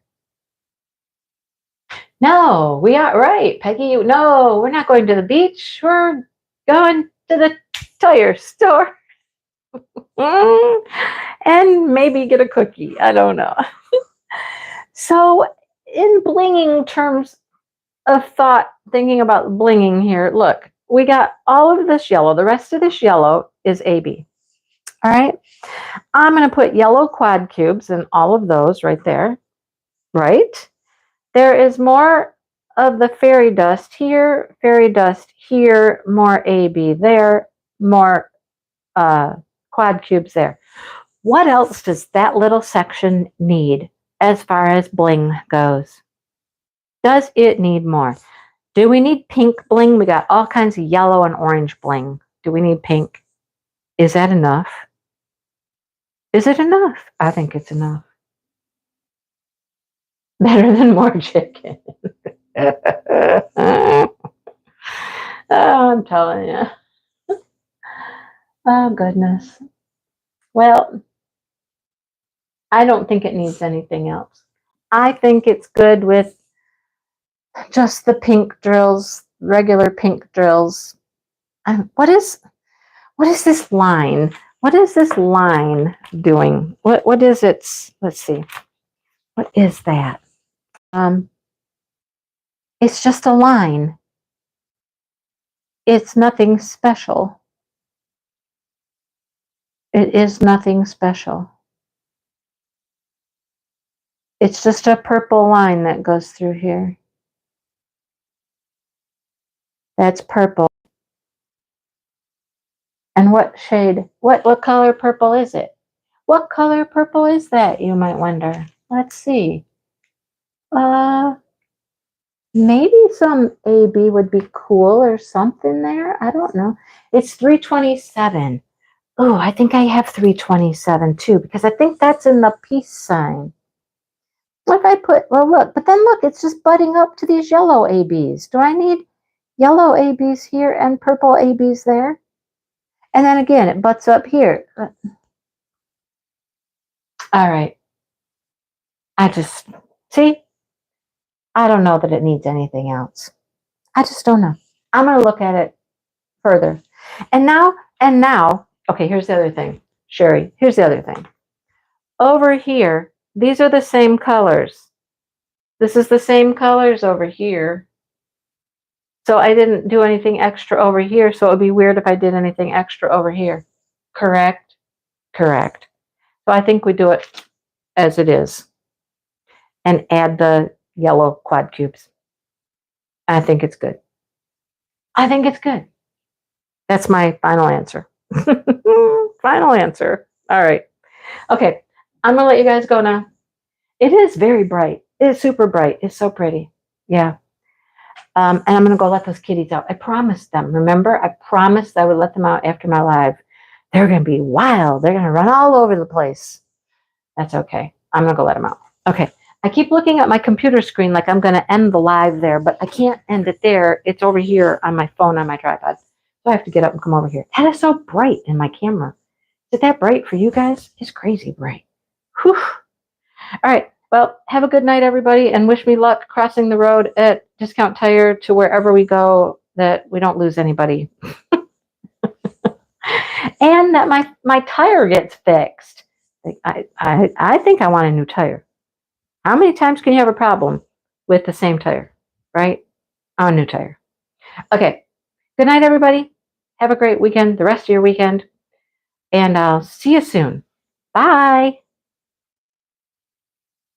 No, we are right, Peggy. No, we're not going to the beach. We're going to the tire store. And maybe get a cookie. I don't know. So, in blinging terms of thought, thinking about blinging here, look, we got all of this yellow. The rest of this yellow is AB. All right. I'm going to put yellow quad cubes in all of those right there. Right. There is more of the fairy dust here, more AB there, more quad cubes there. What else does that little section need as far as bling goes? Does it need more? Do we need pink bling? We got all kinds of yellow and orange bling. Do we need pink? Is that enough? Is it enough? I think it's enough. Better than more chicken. Oh, I'm telling you. Oh, goodness. Well, I don't think it needs anything else. I think it's good with just the pink drills, regular pink drills. What is this line? What is this line doing? What is its, let's see. What is that? It's just a line. It's nothing special. It is nothing special. It's just a purple line that goes through here. That's purple. And what shade, what color purple is it? What color purple is that, you might wonder? Let's see. Maybe some AB would be cool or something there. I don't know. It's 327. Oh, I think I have 327 too, because I think that's in the peace sign. What if I put, well, look, but then look, it's just butting up to these yellow ABs. Do I need yellow ABs here and purple ABs there? And then again, it butts up here. All right. I just, see, I don't know that it needs anything else. I just don't know. I'm going to look at it further. And now, okay, here's the other thing. Sherry, here's the other thing. Over here, these are the same colors. This is the same colors over here. So I didn't do anything extra over here, so it would be weird if I did anything extra over here. Correct? Correct. So I think we do it as it is and add the yellow quad cubes. I think it's good. I think it's good. That's my final answer. Final answer. All right. Okay. I'm going to let you guys go now. It is very bright. It is super bright. It's so pretty. Yeah. And I'm going to go let those kitties out. I promised them. Remember, I promised I would let them out after my live. They're going to be wild. They're going to run all over the place. That's okay. I'm going to go let them out. Okay. I keep looking at my computer screen like I'm going to end the live there, but I can't end it there. It's over here on my phone on my tripod. So I have to get up and come over here. That is so bright in my camera. Is it that bright for you guys? It's crazy bright. Whew. All right. Well, have a good night, everybody, and wish me luck crossing the road at Discount Tire to wherever we go, that we don't lose anybody. And that my tire gets fixed. I think I want a new tire. How many times can you have a problem with the same tire, right? On a new tire. Okay. Good night, everybody. Have a great weekend, the rest of your weekend, and I'll see you soon. Bye.